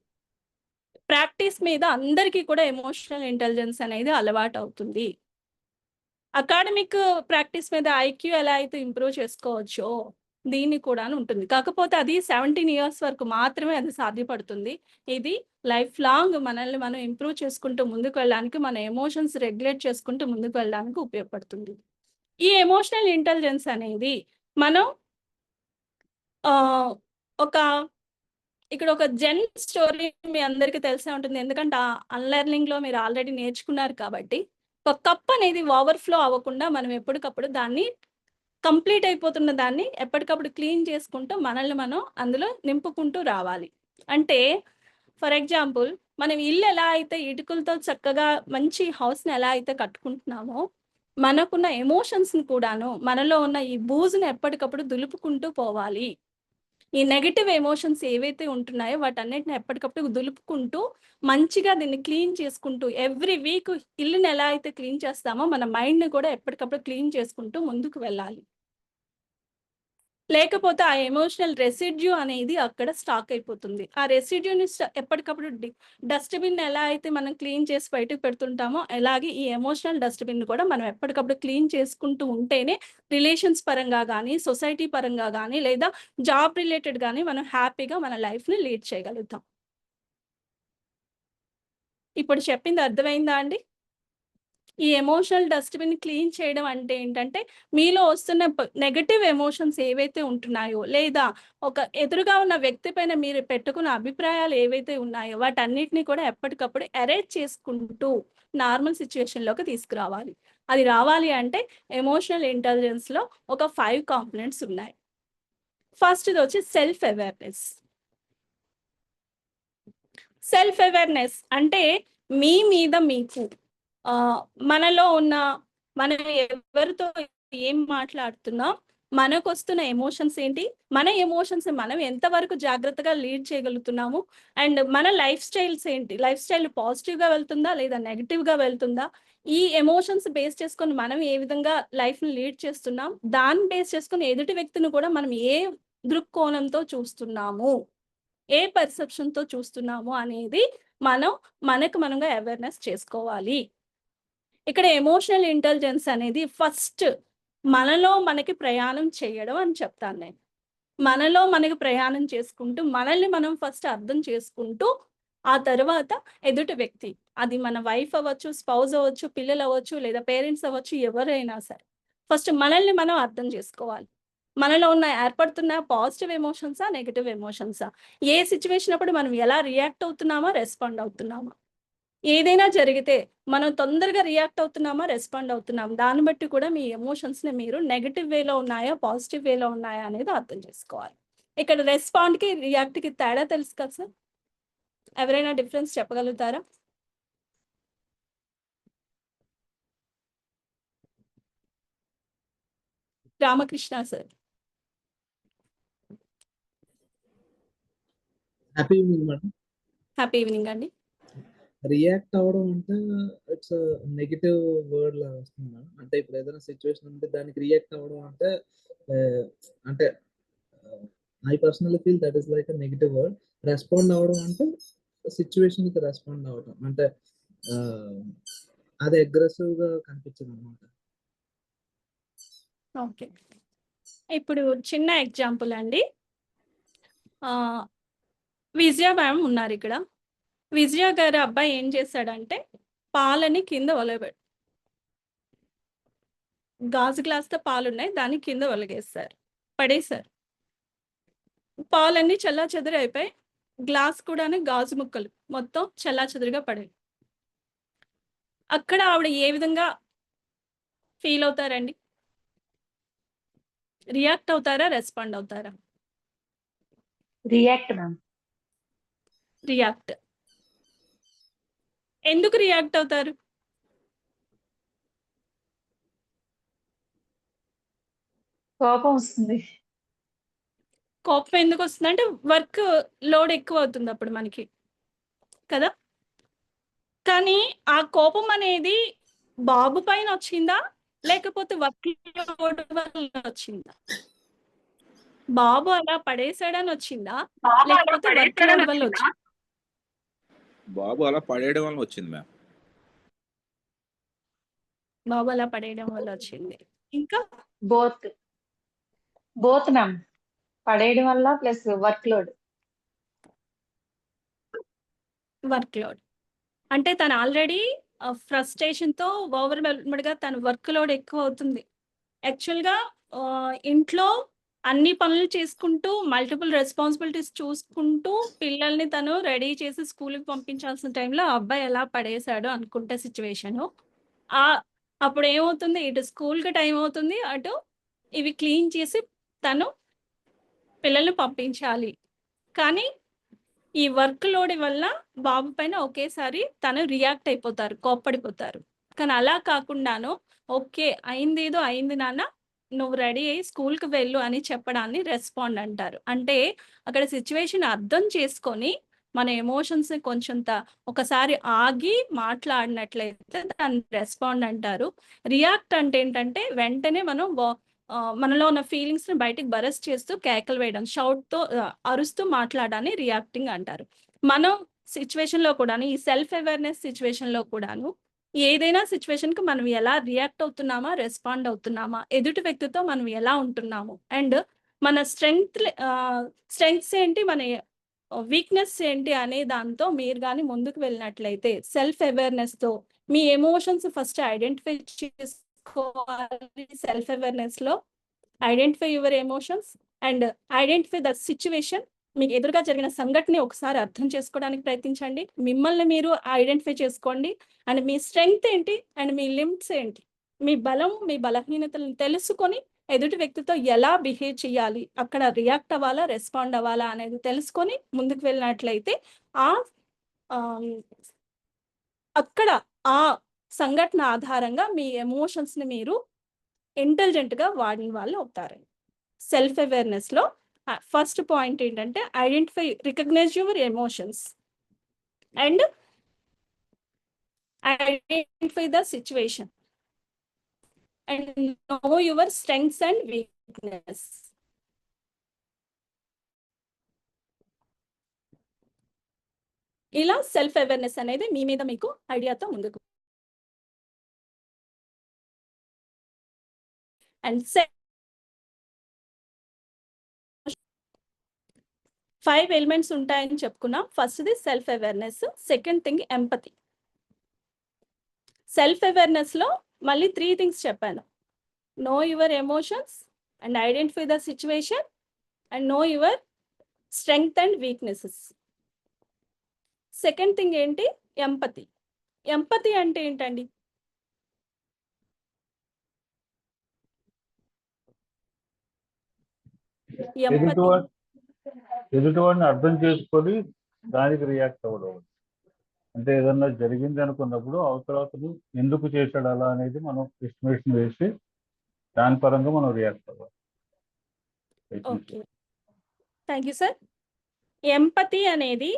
ప్రాక్టీస్ మీద అందరికీ కూడా ఎమోషనల్ ఇంటెలిజెన్స్ అనేది అలవాటు అవుతుంది. అకాడమిక్ ప్రాక్టీస్ మీద ఐక్యూ ఎలా అయితే ఇంప్రూవ్ చేసుకోవచ్చో దీన్ని కూడా ఉంటుంది. కాకపోతే అది 17 years వరకు మాత్రమే అది సాధ్యపడుతుంది. ఇది లైఫ్ లాంగ్ మనల్ని మనం ఇంప్రూవ్ చేసుకుంటూ ముందుకు వెళ్ళడానికి, మన ఎమోషన్స్ రెగ్యులేట్ చేసుకుంటూ ముందుకు వెళ్ళడానికి ఉపయోగపడుతుంది. ఈ ఎమోషనల్ ఇంటెలిజెన్స్ అనేది మనం ఒక ఇక్కడ ఒక జెన్ స్టోరీ మీ అందరికీ తెలిసే ఉంటుంది. ఎందుకంటే అన్లెర్నింగ్లో మీరు ఆల్రెడీ నేర్చుకున్నారు కాబట్టి. ఒక కప్ అనేది ఓవర్ఫ్లో అవ్వకుండా మనం ఎప్పటికప్పుడు దాన్ని కంప్లీట్ అయిపోతున్న దాన్ని ఎప్పటికప్పుడు క్లీన్ చేసుకుంటూ మనల్ని మనం అందులో నింపుకుంటూ రావాలి. అంటే ఫర్ ఎగ్జాంపుల్ మనం ఇల్లు ఎలా అయితే ఇటుకలతో చక్కగా మంచి హౌస్ని ఎలా అయితే కట్టుకుంటున్నామో మనకున్న ఎమోషన్స్ని కూడాను మనలో ఉన్న ఈ బూజుని ఎప్పటికప్పుడు దులుపుకుంటూ పోవాలి. ఈ నెగటివ్ ఎమోషన్స్ ఏవైతే ఉంటున్నాయో వాటన్నిటిని ఎప్పటికప్పుడు దులుపుకుంటూ మంచిగా దీన్ని క్లీన్ చేసుకుంటూ ఎవ్రీ వీక్ ఇల్లుని ఎలా అయితే క్లీన్ చేస్తామో మన మైండ్ని కూడా ఎప్పటికప్పుడు క్లీన్ చేసుకుంటూ ముందుకు వెళ్ళాలి. లేకపోతే ఆ ఎమోషనల్ రెసిడ్యూ అనేది అక్కడ స్టాక్ అయిపోతుంది. ఆ రెసిడ్యూని ఎప్పటికప్పుడు డస్ట్బిన్ ఎలా అయితే మనం క్లీన్ చేసి బయటకు పెడుతుంటామో అలాగే ఈ ఎమోషనల్ డస్ట్బిన్ కూడా మనం ఎప్పటికప్పుడు క్లీన్ చేసుకుంటూ ఉంటేనే రిలేషన్స్ పరంగా కానీ సొసైటీ పరంగా కానీ లేదా జాబ్ రిలేటెడ్ కానీ మనం హ్యాపీగా మన లైఫ్ని లీడ్ చేయగలుగుతాం. ఇప్పుడు చెప్పింది అర్థమైందా అండి? ఈ ఎమోషనల్ డస్ట్బిన్ క్లీన్ చేయడం అంటే ఏంటంటే మీలో వస్తున్న నెగటివ్ ఎమోషన్స్ ఏవైతే ఉంటున్నాయో లేదా ఒక ఎదురుగా ఉన్న వ్యక్తి పైన మీరు పెట్టుకున్న అభిప్రాయాలు ఏవైతే ఉన్నాయో వాటన్నిటిని కూడా ఎప్పటికప్పుడు అరేంజ్ చేసుకుంటూ నార్మల్ సిచ్యువేషన్లోకి తీసుకురావాలి. అది రావాలి అంటే ఎమోషనల్ ఇంటెలిజెన్స్లో ఒక 5 కాంపోనెంట్స్ ఉన్నాయి. ఫస్ట్ది వచ్చి సెల్ఫ్ అవేర్నెస్. సెల్ఫ్ అవేర్నెస్ అంటే మీ మీద మీకు మనలో ఉన్న మనం ఎవరితో ఏం మాట్లాడుతున్నాం, మనకు వస్తున్న ఎమోషన్స్ ఏంటి, మన ఎమోషన్స్ మనం ఎంతవరకు జాగ్రత్తగా లీడ్ చేయగలుగుతున్నాము, అండ్ మన లైఫ్ స్టైల్స్ ఏంటి, లైఫ్ స్టైల్ పాజిటివ్గా వెళ్తుందా లేదా నెగిటివ్గా వెళ్తుందా, ఈ ఎమోషన్స్ బేస్ చేసుకొని మనం ఏ విధంగా లైఫ్ని లీడ్ చేస్తున్నాం, దాన్ని బేస్ చేసుకొని ఎదుటి వ్యక్తిని కూడా మనం ఏ దృక్కోణంతో చూస్తున్నాము, ఏ పర్సెప్షన్తో చూస్తున్నాము అనేది మనకు మనంగా అవేర్నెస్ చేసుకోవాలి. ఇక్కడ ఎమోషనల్ ఇంటెలిజెన్స్ అనేది ఫస్ట్ మనలో మనకి ప్రయాణం చేయడం అని చెప్తాను నేను. మనలో మనకి ప్రయాణం చేసుకుంటూ మనల్ని మనం ఫస్ట్ అర్థం చేసుకుంటూ ఆ తర్వాత ఎదుటి వ్యక్తి, అది మన వైఫ్ అవ్వచ్చు, స్పౌజ్ అవ్వచ్చు, పిల్లలు అవ్వచ్చు, లేదా పేరెంట్స్ అవ్వచ్చు, ఎవరైనా సరే ఫస్ట్ మనల్ని మనం అర్థం చేసుకోవాలి. మనలో ఉన్న ఏర్పడుతున్న పాజిటివ్ ఎమోషన్సా నెగటివ్ ఎమోషన్సా, ఏ సిచ్యువేషన్ అప్పుడు మనం ఎలా రియాక్ట్ అవుతున్నామా రెస్పాండ్ అవుతున్నామా, ఏదైనా జరిగితే మనం తొందరగా రియాక్ట్ అవుతున్నామా రెస్పాండ్ అవుతున్నాం, దాన్ని బట్టి కూడా మీ ఎమోషన్స్ని మీరు నెగటివ్ వేలో ఉన్నాయా పాజిటివ్ వేలో ఉన్నాయా అనేది అర్థం చేసుకోవాలి. ఇక్కడ రెస్పాండ్కి రియాక్ట్కి తేడా తెలుసు కదా సార్? ఎవరైనా డిఫరెన్స్ చెప్పగలుగుతారా? Ramakrishna sir. Happy evening madam. Happy evening అండి. రియాక్ట్ అవ్వడం అంటే ఇట్స్ నెగిటివ్ వర్డ్ లాగా వస్తుంది మేడం. అంటే ఇప్పుడు ఏదైనా సిచ్యువేషన్ ఉంటే దానికి రియాక్ట్ అవ్వడం అంటే అంటే I personally feel that is like a negative word. Respond అవ్వడం అంటే సిచ్యువేషన్ కి రెస్పాండ్ అవ్వడం అంటే అది అగ్రెసివ్ గా కనిపించింది అనమాట. ఓకే. ఇప్పుడు చిన్న ఎగ్జాంపుల్ అండి. విజయ మ్యామ్ ఉన్నారు ఇక్కడ. విజయ గారి అబ్బాయి ఏం చేశాడంటే పాలని కింద ఒలగబెట్టాడు. గాజు గ్లాస్తో పాలున్నాయి, దాన్ని కింద ఒలగేస్తారు, పడేశారు. పాలన్నీ చెల్లాచెదురు అయిపోయి గ్లాస్ కూడానే గాజు ముక్కలు మొత్తం చెల్లాచెదురుగా పడాయి. అక్కడ ఆవిడ ఏ విధంగా ఫీల్ అవుతారండి? రియాక్ట్ అవుతారా, రెస్పాండ్ అవుతారా? React ma'am. రియాక్ట్. ఎందుకు రియాక్ట్ అవుతారు? కోపం వస్తుంది. కోపం ఎందుకు వస్తుంది అంటే వర్క్ లోడ్ ఎక్కువ అవుతుంది అప్పుడు మనకి కదా. కానీ ఆ కోపం అనేది బాబు పైన వచ్చిందా లేకపోతే వర్క్ లోడ్ వల్ల వచ్చిందా? బాబు అలా పడేసాడని వచ్చిందా లేకపోతే వర్క్ లోడ్ వల్ల వచ్చిందా? బాబు అలా పడేయడం వల్ల వచ్చింది మ్యామ్. బాబు అలా పడేయడం వల్ల వచ్చింది. ఇంకా బోత్ మ్యామ్. పడేయడం వల్ల plus work load. Work load అంటే తను ఆల్రెడీ ఫ్రస్ట్రేషన్తో ఓవర్వెల్మ్డ్గా తన వర్క్ లోడ్ ఎక్కువ అవుతుంది. యాక్చువల్గా ఇంట్లో అన్ని పనులు చేసుకుంటూ మల్టిపుల్ రెస్పాన్సిబిలిటీస్ చూసుకుంటూ పిల్లల్ని తను రెడీ చేసి స్కూల్కి పంపించాల్సిన టైంలో అబ్బాయి ఎలా పడేశాడు అనుకుంటే సిచ్యువేషను అప్పుడు ఏమవుతుంది, ఇటు స్కూల్కి టైం అవుతుంది, అటు ఇవి క్లీన్ చేసి తను పిల్లల్ని పంపించాలి. కానీ ఈ వర్క్ లోడ్ వల్ల బాబు పైన ఒకేసారి తను రియాక్ట్ అయిపోతారు, కోప్పడిపోతారు. కానీ అలా కాకుండాను ఓకే అయిందేదో అయింది నాన్న, నువ్వు రెడీ అయ్యి స్కూల్కి వెళ్ళు అని చెప్పడాన్ని రెస్పాండ్ అంటారు. అంటే అక్కడ సిచ్యువేషన్ అర్థం చేసుకొని మన ఎమోషన్స్ని కొంచెం ఒకసారి ఆగి మాట్లాడినట్లయితే దాన్ని రెస్పాండ్ అంటారు. రియాక్ట్ అంటే ఏంటంటే వెంటనే మనం మనలో ఉన్న ఫీలింగ్స్ని బయటికి బరస్ట్ చేస్తూ కేకలు వేయడం, షౌట్తో అరుస్తూ మాట్లాడాన్ని రియాక్టింగ్ అంటారు. మనం సిచ్యువేషన్లో కూడాను, ఈ సెల్ఫ్ అవేర్నెస్ సిచ్యువేషన్లో కూడాను ఏదైనా సిచ్యువేషన్కి మనం ఎలా రియాక్ట్ అవుతున్నామా, రెస్పాండ్ అవుతున్నామా, ఎదుటి వ్యక్తితో మనం ఎలా ఉంటున్నాము, అండ్ మన స్ట్రెంగ్త్స్ ఏంటి, మన వీక్నెస్ ఏంటి అనే దాంతో మీరు కానీ ముందుకు వెళ్ళినట్లయితే సెల్ఫ్ అవేర్నెస్తో మీ ఎమోషన్స్ ఫస్ట్ ఐడెంటిఫై చేసుకోవాలి. సెల్ఫ్ అవేర్నెస్లో identify your emotions and identify the situation. మీకు ఎదురుగా జరిగిన సంఘటనని ఒకసారి అర్థం చేసుకోవడానికి ప్రయత్నించండి. మిమ్మల్ని మీరు ఐడెంటిఫై చేసుకోండి అండ్ మీ స్ట్రెంగ్త్ ఏంటి అండ్ మీ లిమిట్స్ ఏంటి, మీ బలం మీ బలహీనతలను తెలుసుకొని ఎదుటి వ్యక్తితో ఎలా బిహేవ్ చేయాలి, అక్కడ రియాక్ట్ అవ్వాలా రెస్పాండ్ అవ్వాలా అనేది తెలుసుకొని ముందుకు వెళ్ళినట్లయితే అక్కడ ఆ సంఘటన ఆధారంగా మీ ఎమోషన్స్ని మీరు ఇంటెలిజెంట్గా వాడిన వాళ్ళు అవుతారు. సెల్ఫ్ అవేర్నెస్లో ఫస్ట్ పాయింట్ ఏంటంటే recognise your emotions and identify the situation and know your strengths and weakness. ఇలా సెల్ఫ్ అవేర్నెస్ అనేది మీ మీద మీకు ఐడియాతో ముందుకు అండ్ 5 ఎలిమెంట్స్ ఉంటాయని చెప్పుకున్నాం. ఫస్ట్ది self awareness, second thing empathy. Self అవేర్నెస్లో మళ్ళీ 3 థింగ్స్ చెప్పాను. Know your emotions and identify the situation and know your strength and weaknesses. Second thing ఏంటి, ఎంపతి. ఎంపతి అంటే ఏంటండి? ఎదుటివాడిని అర్థం చేసుకొని దానికి రియాక్ట్ అవ్వడం. అంటే ఏదన్నా జరిగింది అనుకున్నప్పుడు అవతల ఎందుకు చేశాడు అలా అనేది మనం ఎస్టిమేషన్ వేసి దాని పరంగా మనం రియాక్ట్ అవ్వాలి. Okay, thank you sir. Empathy అనేది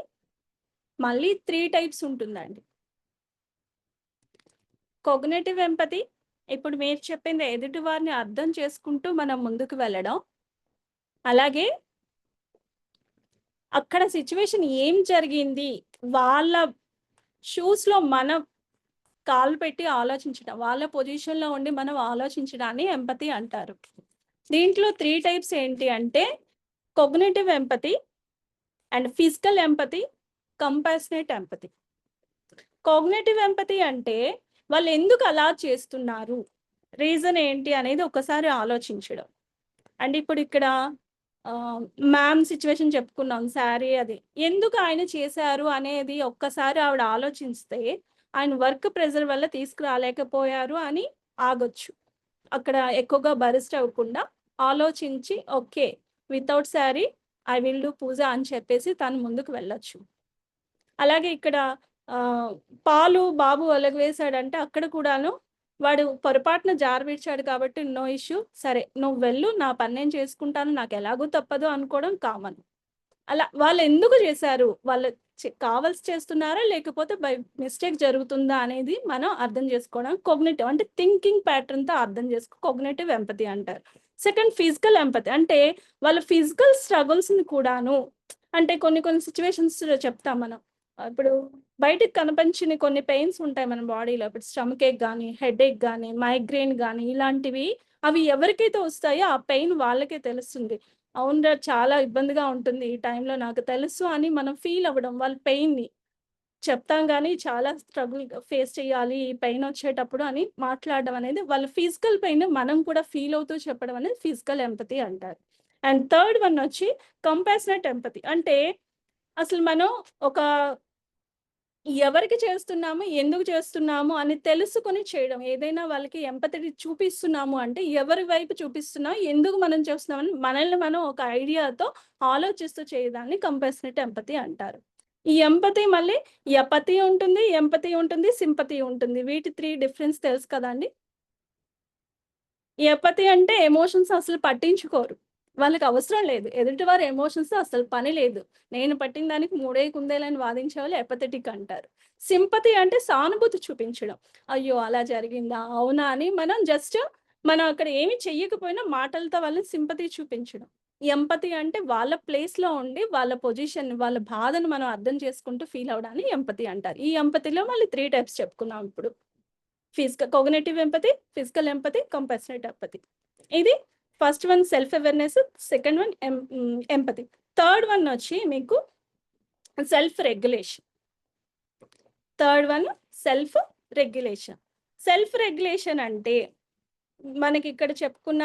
మళ్ళీ 3 టైప్స్ ఉంటుందండి. కాగ్నిటివ్ ఎంపతి, ఇప్పుడు మీరు చెప్పింది ఎదుటి వారిని అర్థం చేసుకుంటూ మనం ముందుకు వెళ్ళడం. అలాగే అక్కడ సిచ్యువేషన్ ఏం జరిగింది, వాళ్ళ షూస్లో మనం కాలు పెట్టి ఆలోచించడం, వాళ్ళ పొజిషన్లో ఉండి మనం ఆలోచించడాన్ని ఎంపతి అంటారు. దీంట్లో 3 టైప్స్ ఏంటి అంటే cognitive empathy and physical empathy, compassionate empathy. Cognitive empathy అంటే వాళ్ళు ఎందుకు అలా చేస్తున్నారు, రీజన్ ఏంటి అనేది ఒకసారి ఆలోచించడం. అండ్ ఇప్పుడు ఇక్కడ మ్యామ్ సిచ్యువేషన్ చెప్పుకున్నాం, శారీ అది ఎందుకు ఆయన చేశారు అనేది ఒక్కసారి ఆవిడ ఆలోచిస్తే ఆయన వర్క్ ప్రెజర్ వల్ల తీసుకురాలేకపోయారు అని ఆగొచ్చు. అక్కడ ఎక్కువగా బరిస్ట్ అవ్వకుండా ఆలోచించి okay without sorry I will do puja అని చెప్పేసి తను ముందుకు వెళ్ళొచ్చు. అలాగే ఇక్కడ పాలు బాబు ఒలగవేశాడంటే అక్కడ కూడాను వాడు పొరపాటున జారవిడ్చాడు కాబట్టి నో ఇష్యూ, సరే నువ్వు వెళ్ళు, నా పని నేను చేసుకుంటాను, నాకు ఎలాగూ తప్పదు అనుకోవడం కామన్. అలా వాళ్ళు ఎందుకు చేశారు, వాళ్ళు కావాల్సి చేస్తున్నారా లేకపోతే బై మిస్టేక్ జరుగుతుందా అనేది మనం అర్థం చేసుకోవడం కాగ్నిటివ్ అంటే థింకింగ్ ప్యాటర్న్తో అర్థం చేసుకో కాగ్నిటివ్ ఎంపతి అంటారు. సెకండ్ ఫిజికల్ ఎంపతి అంటే వాళ్ళ ఫిజికల్ స్ట్రగుల్స్ని కూడాను, అంటే కొన్ని సిచ్యువేషన్స్ చెప్తాం మనం. ఇప్పుడు బయటకు కనిపించిన కొన్ని పెయిన్స్ ఉంటాయి మన బాడీలో, ఇప్పుడు స్టమక్ ఏక్ కానీ, హెడ్ ఏక్ కానీ, మైగ్రేన్ కానీ ఇలాంటివి, అవి ఎవరికైతే వస్తాయో ఆ పెయిన్ వాళ్ళకే తెలుస్తుంది. అవునరా చాలా ఇబ్బందిగా ఉంటుంది ఈ టైంలో నాకు తెలుసు అని మనం ఫీల్ అవ్వడం, వాళ్ళ పెయిన్ని చెప్తాం కానీ చాలా స్ట్రగుల్ ఫేస్ చేయాలి ఈ పెయిన్ వచ్చేటప్పుడు అని మాట్లాడడం అనేది వాళ్ళ ఫిజికల్ పెయిన్ మనం కూడా ఫీల్ అవుతూ చెప్పడం అనేది ఫిజికల్ ఎంపతి అంటారు. అండ్ థర్డ్ వన్ వచ్చి కంపాషనేట్ ఎంపతి అంటే అసలు మనం ఒక ఎవరికి చేస్తున్నాము, ఎందుకు చేస్తున్నాము అని తెలుసుకొని చేయడం. ఏదైనా వాళ్ళకి ఎంపతి చూపిస్తున్నాము అంటే ఎవరి వైపు చూపిస్తున్నాం, ఎందుకు మనం చేస్తున్నామని మనల్ని మనం ఒక ఐడియాతో ఆలోచిస్తూ చేయడాన్ని కంపాషనేట్ ఎంపతి అంటారు. ఈ ఎంపతి మళ్ళీ యపతి ఉంటుంది, ఎంపతి ఉంటుంది, సింపతి ఉంటుంది. వీటి 3 డిఫరెన్స్ తెలుసు కదండి. యపతి అంటే ఎమోషన్స్ అసలు పట్టించుకోరు, వాళ్ళకి అవసరం లేదు, ఎదుటివారి ఎమోషన్స్ అసలు పని లేదు, నేను పట్టిన దానికి 3 కుందేలని వాదించే వాళ్ళు ఎపథెటిక్ అంటారు. సింపతి అంటే సానుభూతి చూపించడం, అయ్యో అలా జరిగిందా అవునా అని మనం అక్కడ ఏమి చెయ్యకపోయినా మాటలతో వాళ్ళని సింపతి చూపించడం. ఎంపతి అంటే వాళ్ళ ప్లేస్లో ఉండి వాళ్ళ పొజిషన్, వాళ్ళ బాధను మనం అర్థం చేసుకుంటూ ఫీల్ అవడాన్ని ఎంపతి అంటారు. ఈ ఎంపతిలో మళ్ళీ 3 టైప్స్ చెప్పుకున్నాం ఇప్పుడు. Cognitive empathy, physical empathy, compassionate empathy. ఇది first one self awareness, second one empathy. Third one వచ్చి మీకు self regulation. Third one self regulation. Self regulation అంటే మనకి ఇక్కడ చెప్పుకున్న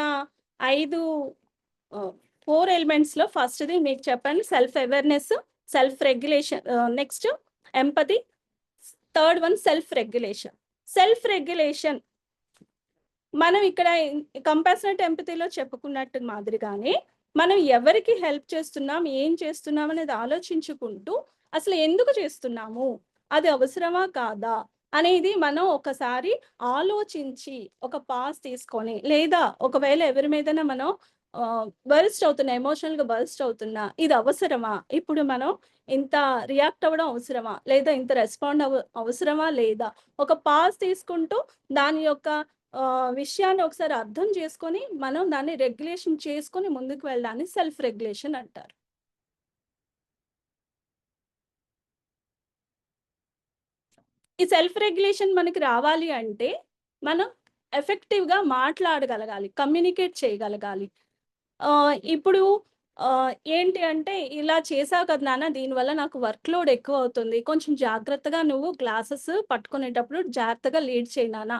4 ఎలిమెంట్స్లో ఫస్ట్ది మీకు చెప్పండి, self awareness, self regulation, next empathy, third one self regulation. Self regulation మనం ఇక్కడ కంపాషనేట్ ఎంపతిలో చెప్పుకున్నట్టు మాదిరిగానే మనం ఎవరికి హెల్ప్ చేస్తున్నాం, ఏం చేస్తున్నాం అనేది ఆలోచించుకుంటూ అసలు ఎందుకు చేస్తున్నాము, అది అవసరమా కాదా అనేది మనం ఒకసారి ఆలోచించి ఒక పాస్ తీసుకొని, లేదా ఒకవేళ ఎవరి మీదైనా మనం బర్స్ట్ అవుతున్నా, ఎమోషనల్గా బర్స్ట్ అవుతున్నా, ఇది అవసరమా, ఇప్పుడు మనం ఇంత రియాక్ట్ అవ్వడం అవసరమా, లేదా ఇంత రెస్పాండ్ అవసరమా లేదా, ఒక పాస్ తీసుకుంటూ దాని యొక్క విషయాన్ని ఒకసారి అర్థం చేసుకొని మనం దాన్ని రెగ్యులేషన్ చేసుకొని ముందుకు వెళ్ళడాన్ని సెల్ఫ్ రెగ్యులేషన్ అంటారు. ఈ సెల్ఫ్ రెగ్యులేషన్ మనకి రావాలి అంటే మనం ఎఫెక్టివ్గా మాట్లాడగలగాలి, కమ్యూనికేట్ చేయగలగాలి. ఇప్పుడు ఏంటి అంటే ఇలా చేసావు కదా నాన్న, దీనివల్ల నాకు వర్క్ లోడ్ ఎక్కువ అవుతుంది, కొంచెం జాగ్రత్తగా నువ్వు గ్లాసెస్ పట్టుకునేటప్పుడు జాగ్రత్తగా లీడ్ చేయి నాన్న,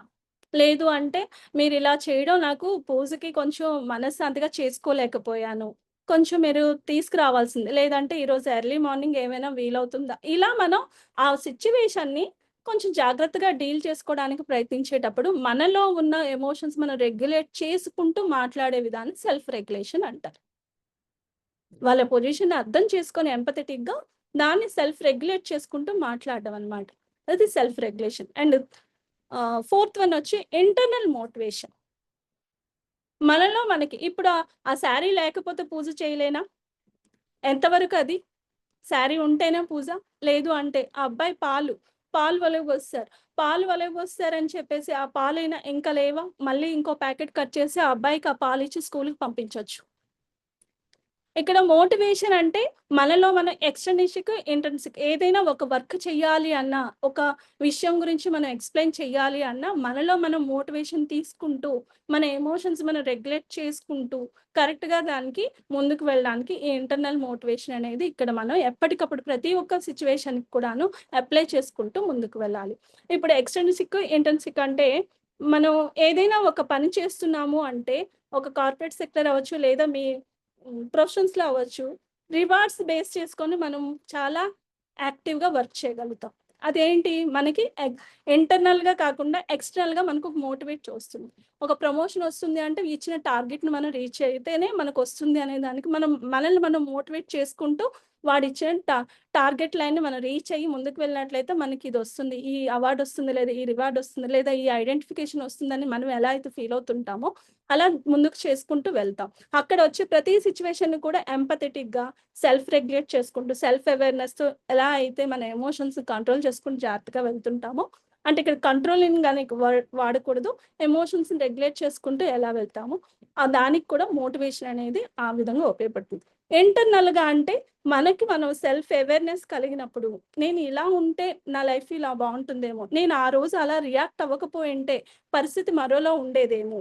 లేదు అంటే మీరు ఇలా చేయడం నాకు పూజకి కొంచెం మనశ్శాంతిగా చేసుకోలేకపోయాను, కొంచెం మీరు తీసుకురావాల్సింది, లేదంటే ఈరోజు ఎర్లీ మార్నింగ్ ఏమైనా వీలవుతుందా, ఇలా మనం ఆ సిచ్యువేషన్ని కొంచెం జాగ్రత్తగా డీల్ చేసుకోవడానికి ప్రయత్నించేటప్పుడు మనలో ఉన్న ఎమోషన్స్ మనం రెగ్యులేట్ చేసుకుంటూ మాట్లాడే విధానం సెల్ఫ్ రెగ్యులేషన్ అంటారు. వాళ్ళ పొజిషన్ అర్థం చేసుకొని ఎంపథెటిక్గా దాన్ని సెల్ఫ్ రెగ్యులేట్ చేసుకుంటూ మాట్లాడడం అనమాట, అది self regulation. And fourth one వచ్చి ఇంటర్నల్ మోటివేషన్. మనలో మనకి ఇప్పుడు ఆ శారీ లేకపోతే పూజ చేయలేనా, ఎంతవరకు అది, శారీ ఉంటేనే పూజ, లేదు అంటే ఆ అబ్బాయి పాలు వలగొస్తారు అని చెప్పేసి ఆ పాలైనా ఇంకా లేవా, మళ్ళీ ఇంకో ప్యాకెట్ కట్ చేసి ఆ అబ్బాయికి ఆ పాలు ఇచ్చి స్కూల్కి పంపించవచ్చు. ఇక్కడ మోటివేషన్ అంటే మనలో మనం ఎక్స్‌ట్రిన్సిక్, ఇంట్రిన్సిక్ ఏదైనా ఒక వర్క్ చేయాలి అన్నా, ఒక విషయం గురించి మనం ఎక్స్‌ప్లెయిన్ చేయాలి అన్నా, మనలో మనం మోటివేషన్ తీసుకుంటూ, మన ఎమోషన్స్ మనం రెగ్యులేట్ చేసుకుంటూ, కరెక్ట్‌గా దానికి ముందుకు వెళ్ళడానికి ఈ ఇంటర్నల్ మోటివేషన్ అనేది ఇక్కడ మనం ఎప్పటికప్పుడు ప్రతి ఒక్క సిట్యుయేషన్‌కి కూడాను అప్లై చేసుకుంటూ ముందుకు వెళ్ళాలి. ఇప్పుడు ఎక్స్‌ట్రిన్సిక్, ఇంట్రిన్సిక్ అంటే మనం ఏదైనా ఒక పని చేస్తున్నాము అంటే, ఒక కార్పొరేట్ సెక్టర్ అవ్వచ్చు, లేదా మీ ప్రొఫెషన్స్‌లో అవ్వచ్చు. రివార్డ్స్ బేస్ చేసుకొని మనం చాలా యాక్టివ్‌గా వర్క్ చేయగలుగుతాం. అదేంటి మనకి ఇంటర్నల్‌గా కాకుండా ఎక్స్‌టర్నల్‌గా మనకు మోటివేట్ చేస్తుంది. ఒక ప్రమోషన్ వస్తుంది అంటే ఇచ్చిన టార్గెట్‌ని మనం రీచ్ అయితేనే మనకొస్తుంది అనే దానికి మనల్ని మనం మోటివేట్ చేసుకుంటూ వాడిచ్చిన టార్గెట్ లైన్‌ని మనం రీచ్ అయ్యి ముందుకు వెళ్ళినట్లయితే మనకి ఇదొస్తుంది. ఈ అవార్డ్ వస్తుంది, లేదా ఈ రివార్డ్ వస్తుంది, లేదా ఈ ఐడెంటిఫికేషన్ వస్తుందని మనం ఎలా అయితే ఫీల్ అవుతుంటామో అలా ముందుకు చేసుకుంటూ వెళ్తాం. అక్కడ వచ్చే ప్రతి సిట్యుయేషన్‌ని కూడా ఎంపథెటిక్‌గా సెల్ఫ్ రెగ్యులేట్ చేసుకుంటూ, సెల్ఫ్ అవేర్‌నెస్‌తో ఎలా అయితే మన ఎమోషన్స్ కంట్రోల్ చేసుకుంటూ జాగ్రత్తగా వెళ్తుంటామో, అంటే ఇక్కడ కంట్రోలింగ్ అనే వాడకూడదు. ఎమోషన్స్‌ని రెగ్యులేట్ చేసుకుంటూ ఎలా వెళ్తామో, దానికి కూడా మోటివేషన్ అనేది ఆ విధంగా ఉపయోగపడుతుంది. ఇంటర్నల్‌గా అంటే మనకి మనం సెల్ఫ్ అవేర్‌నెస్ కలిగినప్పుడు, నేను ఇలా ఉంటే నా లైఫ్ ఇలా బావుంటుందేమో, నేను ఆ రోజు అలా రియాక్ట్ అవ్వకపోయుంటే పరిస్థితి మరోలా ఉండేదేమో.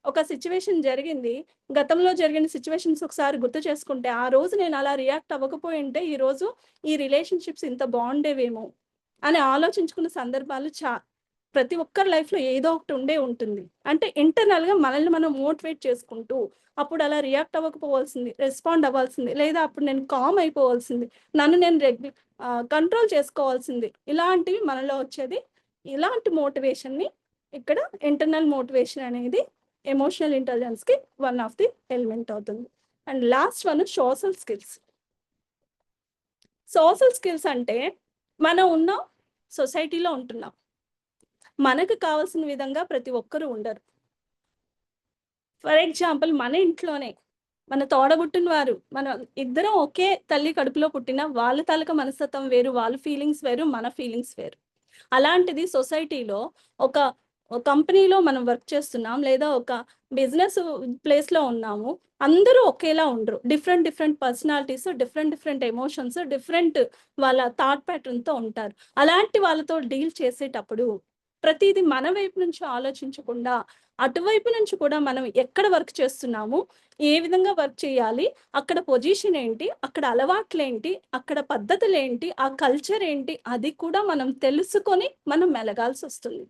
ఒక సిట్యుయేషన్ జరిగింది. గతంలో జరిగిన సిట్యుయేషన్స్ ఒకసారి గుర్తు చేసుకుంటే, ఆ రోజు నేను అలా రియాక్ట్ అవ్వకపోయుంటే, ఈరోజు ఈ రిలేషన్‌షిప్స్ ఇంత బావుండేవేమో అని ఆలోచించుకున్న సందర్భాలు ప్రతి ఒక్కరి లైఫ్‌లో ఏదో ఒకటి ఉండే ఉంటుంది. అంటే ఇంటర్నల్‌గా మనల్ని మనం మోటివేట్ చేసుకుంటూ, అప్పుడు అలా రియాక్ట్ అవ్వకపోవాల్సింది, రెస్పాండ్ అవ్వాల్సింది, లేదా అప్పుడు నేను కామ్ అయిపోవాల్సింది, నన్ను నేను కంట్రోల్ చేసుకోవాల్సింది. ఇలాంటివి మనలో వచ్చేది. ఇలాంటి మోటివేషన్‌ని ఇక్కడ ఇంటర్నల్ మోటివేషన్ అనేది ఎమోషనల్ ఇంటెలిజెన్స్‌కి వన్ ఆఫ్ ది ఎలిమెంట్ అవుతుంది. And last one social skills. Social skills అంటే మనం ఉన్న సొసైటీలో ఉంటున్నాం. మనకు కావాల్సిన విధంగా ప్రతి ఒక్కరు ఉండరు. ఫర్ ఎగ్జాంపుల్ మన ఇంట్లోనే మన తోడబుట్టిన వారు, మన ఇద్దరం ఒకే తల్లి కడుపులో పుట్టిన వాళ్ళ తాలూకా మనస్తత్వం వేరు, వాళ్ళ ఫీలింగ్స్ వేరు, మన ఫీలింగ్స్ వేరు. అలాంటిది సొసైటీలో ఒక కంపెనీలో మనం వర్క్ చేస్తున్నాం, లేదా ఒక బిజినెస్ ప్లేస్‌లో ఉన్నాము. అందరూ ఒకేలా ఉండరు. Different personalities, different emotions, different వాళ్ళ థాట్ ప్యాటర్న్‌తో ఉంటారు. అలాంటి వాళ్ళతో డీల్ చేసేటప్పుడు ప్రతీది మన వైపు నుంచి ఆలోచించకుండా, అటువైపు నుంచి కూడా మనం ఎక్కడ వర్క్ చేస్తున్నాము, ఏ విధంగా వర్క్ చేయాలి, అక్కడ పొజిషన్ ఏంటి, అక్కడ అలవాట్లేంటి, అక్కడ పద్ధతులేంటి, ఆ కల్చర్ ఏంటి, అది కూడా మనం తెలుసుకొని మనం మెలగాల్సొస్తుంది.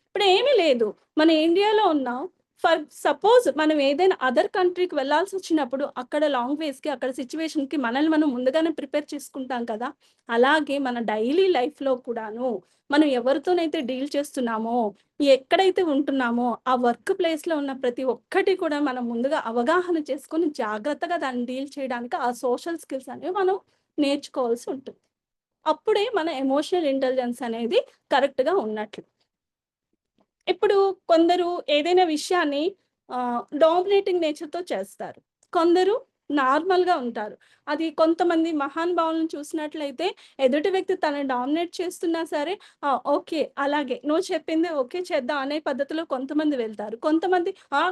ఇప్పుడు ఏమీ లేదు. మన ఇండియాలో ఉన్నాం. ఫర్ సపోజ్ మనం ఏదైనా అదర్ కంట్రీకి వెళ్ళాల్సొచ్చినప్పుడు అక్కడ లాంగ్వేజ్‌కి, అక్కడ సిట్యుయేషన్‌కి మనల్ని మనం ముందుగానే ప్రిపేర్ చేసుకుంటాం కదా! అలాగే మన డైలీ లైఫ్‌లో కూడాను మనం ఎవరితోనైతే డీల్ చేస్తున్నామో, ఎక్కడైతే ఉంటున్నామో, ఆ వర్క్ ప్లేస్‌లో ఉన్న ప్రతి ఒక్కటి కూడా మనం ముందుగా అవగాహన చేసుకొని జాగ్రత్తగా దాన్ని డీల్ చేయడానికి ఆ సోషల్ స్కిల్స్ అనేవి మనం నేర్చుకోవాల్సి ఉంటుంది. అప్పుడే మన ఎమోషనల్ ఇంటెలిజెన్స్ అనేది కరెక్ట్‌గా ఉన్నట్లు. ఇప్పుడు కొందరు ఏదైనా విషయాన్ని డామినేటింగ్ నేచర్‌తో చేస్తారు. కొందరు నార్మల్‌గా ఉంటారు. అది కొంతమంది మహానుభావులను చూసినట్లయితే ఎదుటి వ్యక్తి తనని డామినేట్ చేస్తున్నా సరే, ఓకే. అలాగే నువ్వు చెప్పిందే ఓకే చేద్దాం అనే పద్ధతిలో కొంతమంది వెళ్తారు. కొంతమంది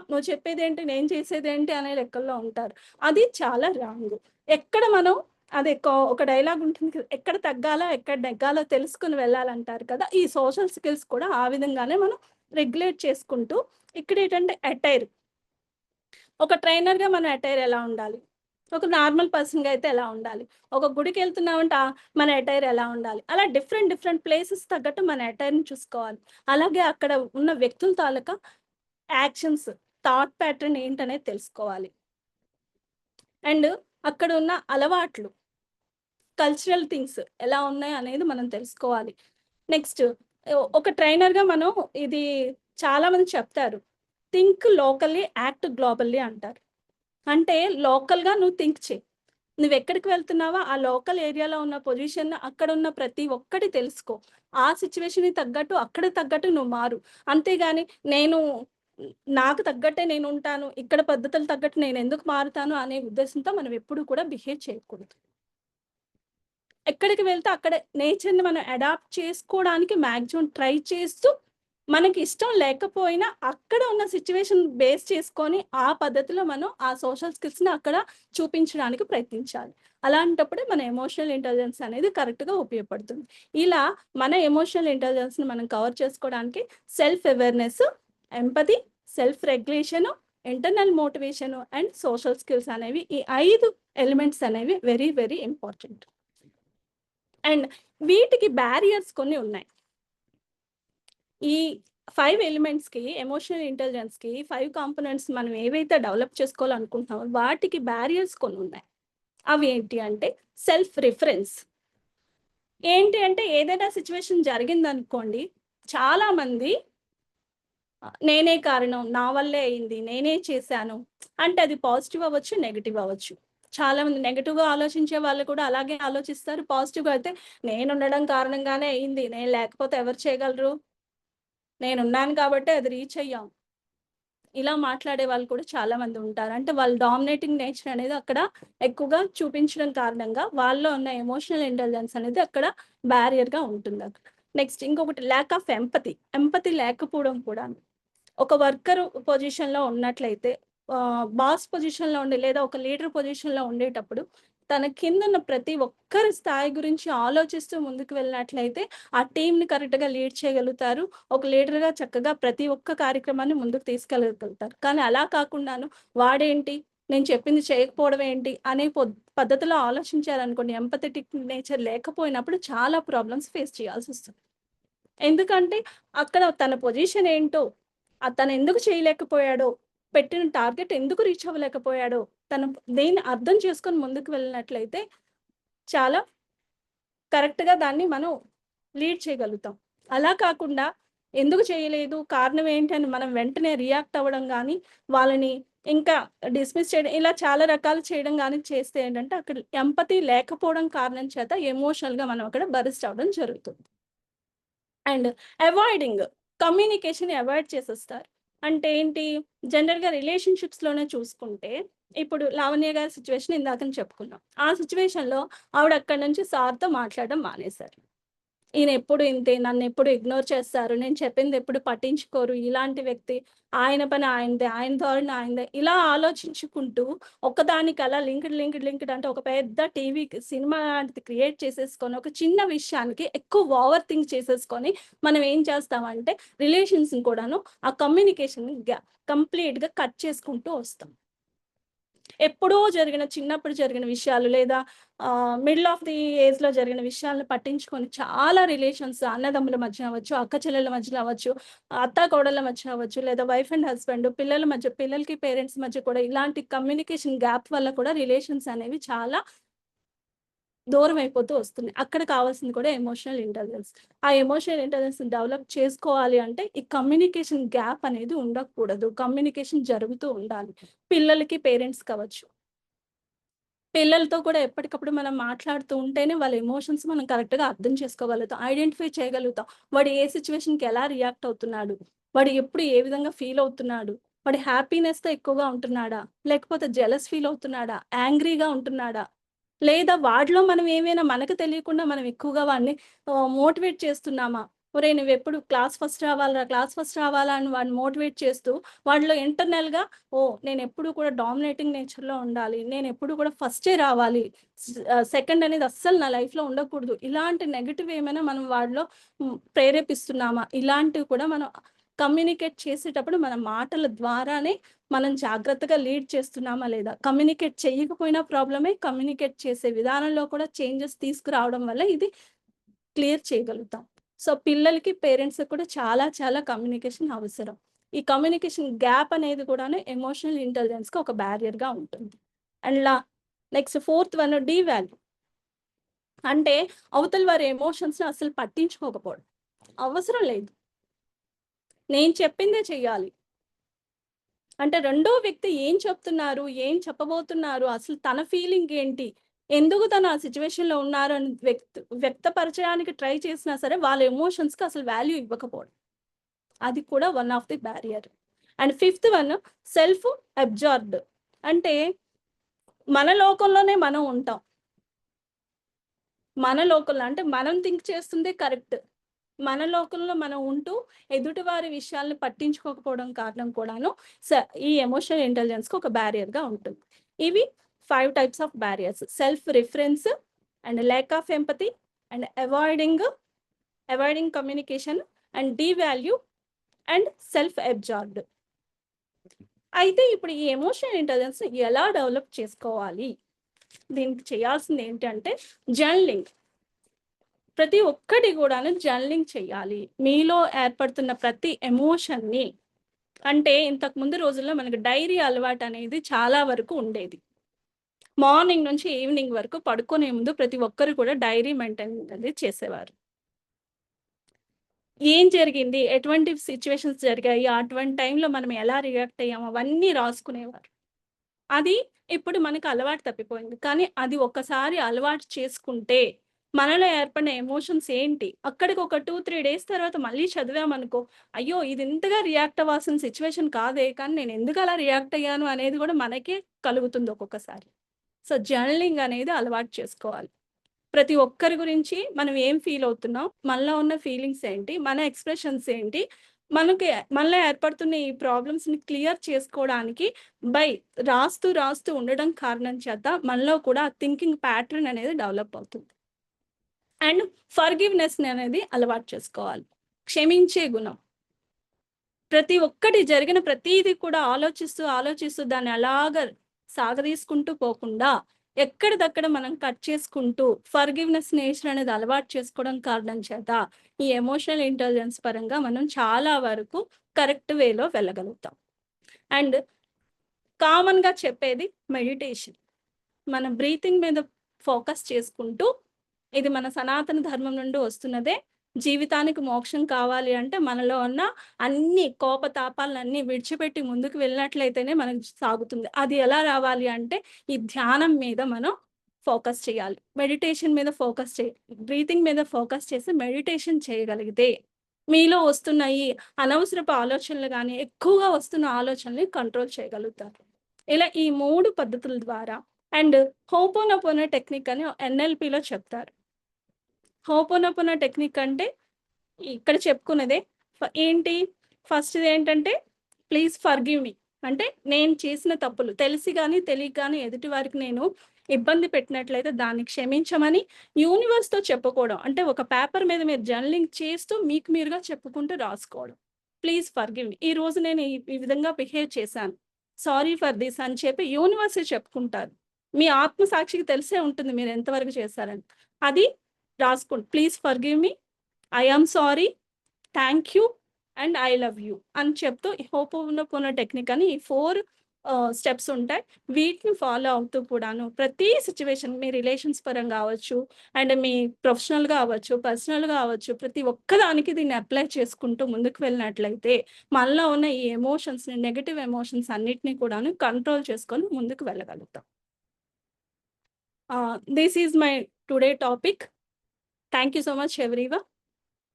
నువ్వు చెప్పేదేంటి, నేను చేసేదేంటి అనే లెక్కల్లో ఉంటారు. అది చాలా రాంగ్. ఎక్కడ మనం అదే ఒక డైలాగ్ ఉంటుంది కదా! ఎక్కడ తగ్గాలో, ఎక్కడ నెగ్గాలో తెలుసుకొని వెళ్ళాలంటారు కదా! ఈ సోషల్ స్కిల్స్ కూడా ఆ విధంగానే మనం రెగ్యులేట్ చేసుకుంటూ, ఇక్కడేంటంటే అటైర్. ఒక ట్రైనర్‌గా మన అటైర్ ఎలా ఉండాలి? ఒక నార్మల్ పర్సన్‌గా అయితే ఎలా ఉండాలి? ఒక గుడికెళ్తున్నామంటే మన అటైర్ ఎలా ఉండాలి? అలా డిఫరెంట్ ప్లేసెస్ తగ్గట్టు మన అటైర్‌ని చూసుకోవాలి. అలాగే అక్కడ ఉన్న వ్యక్తుల తాలూకా యాక్షన్స్, థాట్ ప్యాటర్న్ ఏంటనేది తెలుసుకోవాలి. అండ్ అక్కడ ఉన్న అలవాట్లు, కల్చరల్ థింగ్స్ ఎలా ఉన్నాయి అనేది మనం తెలుసుకోవాలి. నెక్స్ట్ ఒక ట్రైనర్‌గా మనం ఇది చాలామంది చెప్తారు. థింక్ లోకల్లీ, యాక్ట్ గ్లోబల్లీ అంటారు. అంటే లోకల్‌గా నువ్వు థింక్ చెయి. నువ్వెక్కడికి వెళ్తున్నావో ఆ లోకల్ ఏరియాలో ఉన్న పొజిషన్, అక్కడున్న ప్రతి ఒక్కటి తెలుసుకో. ఆ సిట్యుయేషన్‌కి తగ్గట్టు, అక్కడికి తగ్గట్టు నువ్వు మారు. అంతేగాని నేను నాకు తగ్గట్టే నేనుంటాను, ఇక్కడ పద్ధతులు తగ్గట్టు నేనెందుకు మారుతాను అనే ఉద్దేశంతో మనం ఎప్పుడూ కూడా బిహేవ్ చేయకూడదు. ఎక్కడికి వెళ్తే అక్కడ నేచర్‌ని మనం అడాప్ట్ చేసుకోవడానికి మాక్సిమం ట్రై చేస్తూ మనకి ఇష్టం లేకపోయినా అక్కడ ఉన్న సిచ్యువేషన్ బేస్ చేసుకొని ఆ పద్ధతిలో మనం ఆ సోషల్ స్కిల్స్ని అక్కడ చూపించడానికి ప్రయత్నించాలి. అలాంటప్పుడే మన ఎమోషనల్ ఇంటెలిజెన్స్ అనేది కరెక్ట్గా ఉపయోగపడుతుంది. ఇలా మన ఎమోషనల్ ఇంటెలిజెన్స్ని మనం కవర్ చేసుకోవడానికి self awareness, empathy, self regulation, internal motivation and social skills అనేవి ఈ 5 ఎలిమెంట్స్ అనేవి వెరీ వెరీ ఇంపార్టెంట్. అండ్ వీటికి బ్యారియర్స్ కొన్ని ఉన్నాయి. ఈ 5 ఎలిమెంట్స్కి ఎమోషనల్ ఇంటెలిజెన్స్కి 5 కాంపోనెంట్స్ మనం ఏవైతే డెవలప్ చేసుకోవాలనుకుంటున్నామో వాటికి బ్యారియర్స్ కొన్ని ఉన్నాయి. అవి ఏంటి అంటే సెల్ఫ్ రిఫరెన్స్. ఏంటి అంటే ఏదైనా సిచ్యువేషన్ జరిగిందనుకోండి, చాలామంది నేనే కారణం, నా వల్లే అయింది, నేనే చేశాను అంటే అది పాజిటివ్ అవ్వచ్చు, నెగిటివ్ అవ్వచ్చు. చాలామంది నెగిటివ్గా ఆలోచించే వాళ్ళు కూడా అలాగే ఆలోచిస్తారు. పాజిటివ్గా అయితే నేను ఉండడం కారణంగానే అయింది, నేను లేకపోతే ఎవరు చేయగలరు, నేనున్నాను కాబట్టే అది రీచ్ అయ్యాం. ఇలా మాట్లాడే వాళ్ళు కూడా చాలామంది ఉంటారు. అంటే వాళ్ళు డామినేటింగ్ నేచర్ అనేది అక్కడ ఎక్కువగా చూపించడం కారణంగా వాళ్ళలో ఉన్న ఎమోషనల్ ఇంటెలిజెన్స్ అనేది అక్కడ బ్యారియర్గా ఉంటుంది. నెక్స్ట్ ఇంకొకటి ల్యాక్ ఆఫ్ ఎంపతి. ఎంపతి లేకపోవడం కూడా ఒక వర్కర్ పొజిషన్లో ఉన్నట్లయితే బాస్ పొజిషన్లో ఉండి లేదా ఒక లీడర్ పొజిషన్లో ఉండేటప్పుడు తన కింద ఉన్న ప్రతి ఒక్కరి స్థాయి గురించి ఆలోచిస్తూ ముందుకు వెళ్ళినట్లయితే ఆ టీంని కరెక్ట్గా లీడ్ చేయగలుగుతారు. ఒక లీడర్గా చక్కగా ప్రతి ఒక్క కార్యక్రమాన్ని ముందుకు తీసుకెళ్ళగలుగుతారు. కానీ అలా కాకుండాను వాడేంటి, నేను చెప్పింది చేయకపోవడం ఏంటి అనే పద్ధతిలో ఆలోచించారనుకోండి, ఎంపథెటిక్ నేచర్ లేకపోయినప్పుడు చాలా ప్రాబ్లమ్స్ ఫేస్ చేయాల్సి వస్తుంది. ఎందుకంటే అక్కడ తన పొజిషన్ ఏంటో, తను ఎందుకు చేయలేకపోయాడో, పెట్టిన టార్గెట్ ఎందుకు రీచ్ అవ్వలేకపోయాడో తను దేన్ని అర్థం చేసుకొని ముందుకు వెళ్ళినట్లయితే చాలా కరెక్ట్గా దాన్ని మనం లీడ్ చేయగలుగుతాం. అలా కాకుండా ఎందుకు చేయలేదు, కారణం ఏంటి అని మనం వెంటనే రియాక్ట్ అవ్వడం కానీ, వాళ్ళని ఇంకా డిస్మిస్ చేయడం, ఇలా చాలా రకాలు చేయడం కానీ చేస్తే ఏంటంటే అక్కడ ఎంపతి లేకపోవడం కారణం చేత ఎమోషనల్గా మనం అక్కడ బరిస్ట్ అవ్వడం జరుగుతుంది. అండ్ అవాయిడింగ్, కమ్యూనికేషన్ అవాయిడ్ చేసేస్తారు. అంటే ఏంటి, జనరల్గా రిలేషన్షిప్స్లోనే చూసుకుంటే ఇప్పుడు లావణ్య గారి సిచ్యువేషన్ ఇందాకని చెప్పుకున్నాం. ఆ సిచ్యువేషన్లో ఆవిడ అక్కడి నుంచి సార్తో మాట్లాడడం మానేశారు. ఈయన ఎప్పుడు ఇంతే, నన్ను ఎప్పుడు ఇగ్నోర్ చేస్తారు, నేను చెప్పింది ఎప్పుడు పట్టించుకోరు, ఇలాంటి వ్యక్తి, ఆయన పని ఆయనదే, ఆయన ధోరణి ఆయనదే, ఇలా ఆలోచించుకుంటూ ఒకదానికి అలా లింక్డ్ అంటే ఒక పెద్ద టీవీ సినిమా లాంటిది క్రియేట్ చేసేసుకొని ఒక చిన్న విషయానికి ఎక్కువ ఓవర్ థింక్ చేసేసుకొని మనం ఏం చేస్తామంటే రిలేషన్స్ని కూడాను ఆ కమ్యూనికేషన్ కంప్లీట్గా కట్ చేసుకుంటూ వస్తాం. ఎప్పుడో జరిగిన చిన్నప్పుడు జరిగిన విషయాలు లేదా మిడిల్ ఆఫ్ ది ఏజ్లో జరిగిన విషయాలను పట్టించుకొని చాలా రిలేషన్స్ అన్నదమ్ముల మధ్య అవ్వచ్చు, అక్క చెల్లెల మధ్యలో అవ్వచ్చు, అత్త కోడళ్ళ మధ్య అవ్వచ్చు, లేదా వైఫ్ అండ్ హస్బెండ్, పిల్లల మధ్య, పిల్లలకి పేరెంట్స్ మధ్య కూడా ఇలాంటి కమ్యూనికేషన్ గ్యాప్ వల్ల కూడా రిలేషన్స్ అనేవి చాలా దూరం అయిపోతూ వస్తుంది. అక్కడ కావాల్సింది కూడా ఎమోషనల్ ఇంటెలిజెన్స్. ఆ ఎమోషనల్ ఇంటెలిజెన్స్ డెవలప్ చేసుకోవాలి అంటే ఈ కమ్యూనికేషన్ గ్యాప్ అనేది ఉండకూడదు. కమ్యూనికేషన్ జరుగుతూ ఉండాలి. పిల్లలకి పేరెంట్స్ కావచ్చు, పిల్లలతో కూడా ఎప్పటికప్పుడు మనం మాట్లాడుతూ ఉంటేనే వాళ్ళ ఎమోషన్స్ మనం కరెక్ట్గా అర్థం చేసుకోగలుగుతాం, ఐడెంటిఫై చేయగలుగుతాం. వాడు ఏ సిచ్యువేషన్కి ఎలా రియాక్ట్ అవుతున్నాడు, వాడు ఎప్పుడు ఏ విధంగా ఫీల్ అవుతున్నాడు, వాడు హ్యాపీనెస్తో ఎక్కువగా ఉంటున్నాడా, లేకపోతే జెలస్ ఫీల్ అవుతున్నాడా, యాంగ్రీగా ఉంటున్నాడా, లేదా వాడిలో మనం ఏమైనా మనకు తెలియకుండా మనం ఎక్కువగా వాడిని మోటివేట్ చేస్తున్నామా, ఒరే నువ్వు ఎప్పుడు క్లాస్ ఫస్ట్ రావాలా అని వాడిని మోటివేట్ చేస్తూ వాడిలో ఇంటర్నల్గా నేను ఎప్పుడు కూడా డామినేటింగ్ నేచర్లో ఉండాలి, నేను ఎప్పుడు కూడా ఫస్టే రావాలి, సెకండ్ అనేది అస్సలు నా లైఫ్లో ఉండకూడదు, ఇలాంటి నెగిటివ్ ఏమైనా మనం వాడిలో ప్రేరేపిస్తున్నామా, ఇలాంటివి కూడా మనం కమ్యూనికేట్ చేసేటప్పుడు మన మాటల ద్వారానే మనం జాగ్రత్తగా లీడ్ చేస్తున్నామా లేదా, కమ్యూనికేట్ చేయకపోయినా ప్రాబ్లమే, కమ్యూనికేట్ చేసే విధానంలో కూడా చేంజెస్ తీసుకురావడం వల్ల ఇది క్లియర్ చేయగలుగుతాం. సో పిల్లలకి పేరెంట్స్కి కూడా చాలా చాలా కమ్యూనికేషన్ అవసరం. ఈ కమ్యూనికేషన్ గ్యాప్ అనేది కూడా ఎమోషనల్ ఇంటెలిజెన్స్కి ఒక బ్యారియర్గా ఉంటుంది. And next 4th one devalue. అంటే అవతల వారి ఎమోషన్స్ని అసలు పట్టించుకోకపోవడం, అవసరం లేదు, నేను చెప్పిందే చెయ్యాలి. అంటే రెండో వ్యక్తి ఏం చెప్తున్నారు, ఏం చెప్పబోతున్నారు, అసలు తన ఫీలింగ్ ఏంటి, ఎందుకు తను ఆ సిచ్యువేషన్లో ఉన్నారు అని వ్యక్తపరచడానికి ట్రై చేసినా సరే వాళ్ళ ఎమోషన్స్కి అసలు వాల్యూ ఇవ్వకపోవడం, అది కూడా one of the barrier. And 5th one self absorbed. అంటే మన లోకంలోనే మనం ఉంటాం, మన లోకంలో అంటే మనం థింక్ చేస్తుందే కరెక్ట్, మన లోకంలో మనం ఉంటూ ఎదుటివారి విషయాల్ని పట్టించుకోకపోవడం కారణం కూడాను ఈ ఎమోషనల్ ఇంటెలిజెన్స్‌కి ఒక బ్యారియర్‌గా ఉంటుంది. ఇవి 5 types of barriers. Self reference and lack of empathy and avoiding communication and devalue and self absorbed. అయితే ఇప్పుడు ఈ ఎమోషనల్ ఇంటెలిజెన్స్ ఎలా డెవలప్ చేసుకోవాలి? దీనికి చేయాల్సింది ఏంటంటే జర్నలింగ్. ప్రతి ఒక్కటి కూడాను జర్నలింగ్ చేయాలి. మీలో ఏర్పడుతున్న ప్రతి ఎమోషన్‌ని, అంటే ఇంతకు ముందు రోజుల్లో మనకు డైరీ అలవాటు అనేది చాలా వరకు ఉండేది. మార్నింగ్ నుంచి ఈవినింగ్ వరకు పడుకునే ముందు ప్రతి ఒక్కరు కూడా డైరీ మెయింటైన్ అనేది చేసేవారు. ఏం జరిగింది? ఎటువంటి సిట్యుయేషన్స్ జరిగాయి? అటువంటి టైంలో మనం ఎలా రియాక్ట్ అయ్యాము? అవన్నీ రాసుకునేవారు. అది ఇప్పుడు మనకు అలవాటు తప్పిపోయింది. కానీ అది ఒక్కసారి అలవాటు చేసుకుంటే మనలో ఏర్పడిన ఎమోషన్స్ ఏంటి? అక్కడికి ఒక 2, 3 డేస్ తర్వాత మళ్ళీ చదివామనుకో, అయ్యో! ఇది ఇంతగా రియాక్ట్ అవ్వాల్సిన సిట్యుయేషన్ కాదే, కానీ నేను ఎందుకు అలా రియాక్ట్ అయ్యాను అనేది కూడా మనకే కలుగుతుంది ఒక్కొక్కసారి. సో, జర్నలింగ్ అనేది అలవాటు చేసుకోవాలి. ప్రతి ఒక్కరి గురించి మనం ఏం ఫీల్ అవుతున్నాం? మనలో ఉన్న ఫీలింగ్స్ ఏంటి? మన ఎక్స్‌ప్రెషన్స్ ఏంటి? మనలో ఏర్పడుతున్న ఈ ప్రాబ్లమ్స్‌ని క్లియర్ చేసుకోవడానికి రాస్తూ ఉండడం కారణం చేత మనలో కూడా థింకింగ్ ప్యాటర్న్ అనేది డెవలప్ అవుతుంది. అండ్ ఫర్‌గివ్‌నెస్ అనేది అలవాటు చేసుకోవాలి. క్షమించే గుణం. ప్రతి ఒక్కటి జరిగిన ప్రతీది కూడా ఆలోచిస్తూ దాన్ని అలాగా సాగదీసుకుంటూ పోకుండా ఎక్కడిదక్కడ మనం కట్ చేసుకుంటూ ఫర్‌గివ్‌నెస్ నేచర్ అనేది అలవాటు చేసుకోవడం కారణం చేత ఈ ఎమోషనల్ ఇంటెలిజెన్స్ పరంగా మనం చాలా వరకు కరెక్ట్ వేలో వెళ్ళగలుగుతాం. అండ్ కామన్‌గా చెప్పేది మెడిటేషన్. మన బ్రీతింగ్ మీద ఫోకస్ చేసుకుంటూ, ఇది మన సనాతన ధర్మం నుండి వస్తున్నదే. జీవితానికి మోక్షం కావాలి అంటే మనలో ఉన్న అన్ని కోపతాపాలన్నీ విడిచిపెట్టి ముందుకు వెళ్ళినట్లయితేనే మనకు సాగుతుంది. అది ఎలా రావాలి అంటే ఈ ధ్యానం మీద మనం ఫోకస్ చేయాలి. మెడిటేషన్ మీద బ్రీతింగ్ మీద ఫోకస్ చేసి మెడిటేషన్ చేయగలిగితే మీలో వస్తున్న ఈ అనవసరపు ఆలోచనలు గానీ, ఎక్కువగా వస్తున్న ఆలోచనల్ని కంట్రోల్ చేయగలుగుతారు. ఇలా ఈ 3 పద్ధతుల ద్వారా అండ్ హోపోనోపోనో టెక్నిక్ అని ఎన్ఎల్‌పిలో చెప్తారు. హోపోనోపోనో టెక్నిక్ అంటే ఇక్కడ చెప్పుకున్నదే. ఏంటి? ఫస్ట్‌ది ఏంటంటే ప్లీజ్ ఫర్‌గివ్ మీ. అంటే నేను చేసిన తప్పులు తెలిసి గాని, తెలియక గాని ఎదుటి వారికి నేను ఇబ్బంది పెట్టినట్లయితే దాన్ని క్షమించమని యూనివర్స్‌తో చెప్పుకోవడం. అంటే ఒక పేపర్ మీద మీరు జర్నలింగ్ చేస్తూ మీకు మీరుగా చెప్పుకుంటూ రాసుకోవడం. Please forgive me. ఈరోజు నేను ఈ విధంగా బిహేవ్ చేశాను. సారీ ఫర్ దిస్ అని చెప్పి యూనివర్స్‌కి చెప్పుకుంటారు. మీ ఆత్మసాక్షికి తెలిసే ఉంటుంది మీరు ఎంతవరకు చేశారని. అది రాసుకోండి. Please forgive me. I am sorry. Thank you and I love you అని చెప్తూ ఈ హోపోనోపోనో టెక్నిక్ అని ఈ 4 స్టెప్స్ ఉంటాయి. వీటిని ఫాలో అవుతూ కూడాను ప్రతి సిట్యుయేషన్ మీ రిలేషన్స్ పరంగా అవ్వచ్చు, అండ్ మీ ప్రొఫెషనల్‌గా అవ్వచ్చు, పర్సనల్‌గా అవ్వచ్చు, ప్రతి ఒక్కదానికి దీన్ని అప్లై చేసుకుంటూ ముందుకు వెళ్ళినట్లయితే మనలో ఉన్న ఈ ఎమోషన్స్‌ని, నెగెటివ్ ఎమోషన్స్ అన్నిటిని కూడాను కంట్రోల్ చేసుకొని ముందుకు వెళ్ళగలుగుతాం. This is my today topic. Thank you so much everyone.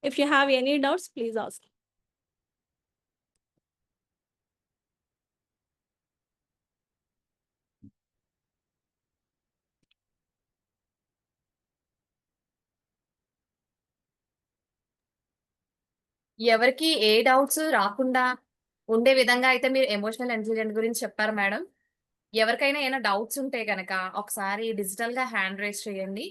If you have any doubts, please ask. ఎవరికీ ఏ డౌట్స్ రాకుండా ఉండే విధంగా అయితే మీరు ఎమోషనల్ ఇంటెలిజెన్స్ గురించి చెప్పారు మేడం. ఎవరికైనా ఏమైనా డౌట్స్ ఉంటే గనక ఒకసారి డిజిటల్‌గా హ్యాండ్ రైజ్ చేయండి.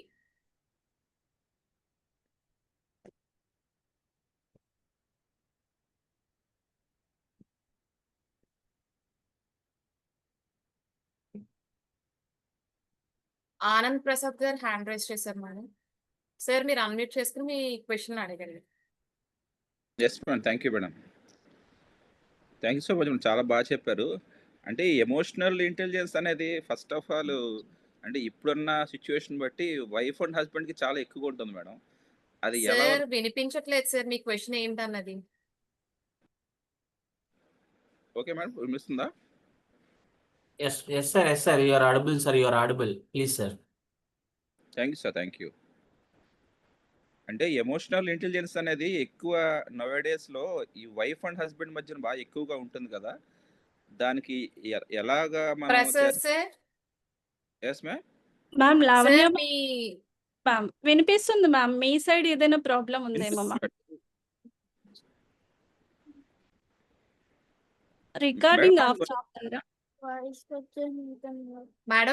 ఆనంద్ ప్రసాద్ గారు హ్యాండ్ రైజ్ చేశారు మేడం. సార్ మీరు అన్‌మ్యూట్ చేసుకొని మీ క్వెషన్ అడగండి. Yes madam. Thank you madam. Thank you so much madam. చాలా బాగా చెప్పారు. అంటే ఎమోషనల్ ఇంటెలిజెన్స్ అనేది ఫస్ట్ ఆఫ్ ఆల్ అంటే ఇప్పుడున్న సిట్యుయేషన్ బట్టి వైఫ్ అండ్ హస్బెండ్‌కి చాలా ఎక్కువగా ఉంటుంది మేడం. అది ఎలా సార్ వినిపించట్లేదు సార్ మీ క్వెషన్ ఏంటన్నది. Okay madam. వినిపిస్తుందా? Yes, sir. You are audible, sir. You are audible. Please, sir. Thank you sir. Thank you. అంటే ఎమోషనల్ ఇంటెలిజెన్స్ అనేది ఎక్కువ నౌఎడేస్‌లో ఈ వైఫ్ అండ్ హస్బెండ్ మధ్యన బాగా ఎక్కువగా ఉంటుంది కదా! దానికి ఎలాగా మనం Prasad sir, yes ma'am. Ma'am Lavanya sir me ma'am వినిపిస్తుంది మ్యామ్. మీ సైడ్ ఏదైనా ప్రాబ్లమ్ ఉందేమో మ్యామ్. రికార్డింగ్ మేడం ఆఫ్ చేస్తారా? మేడం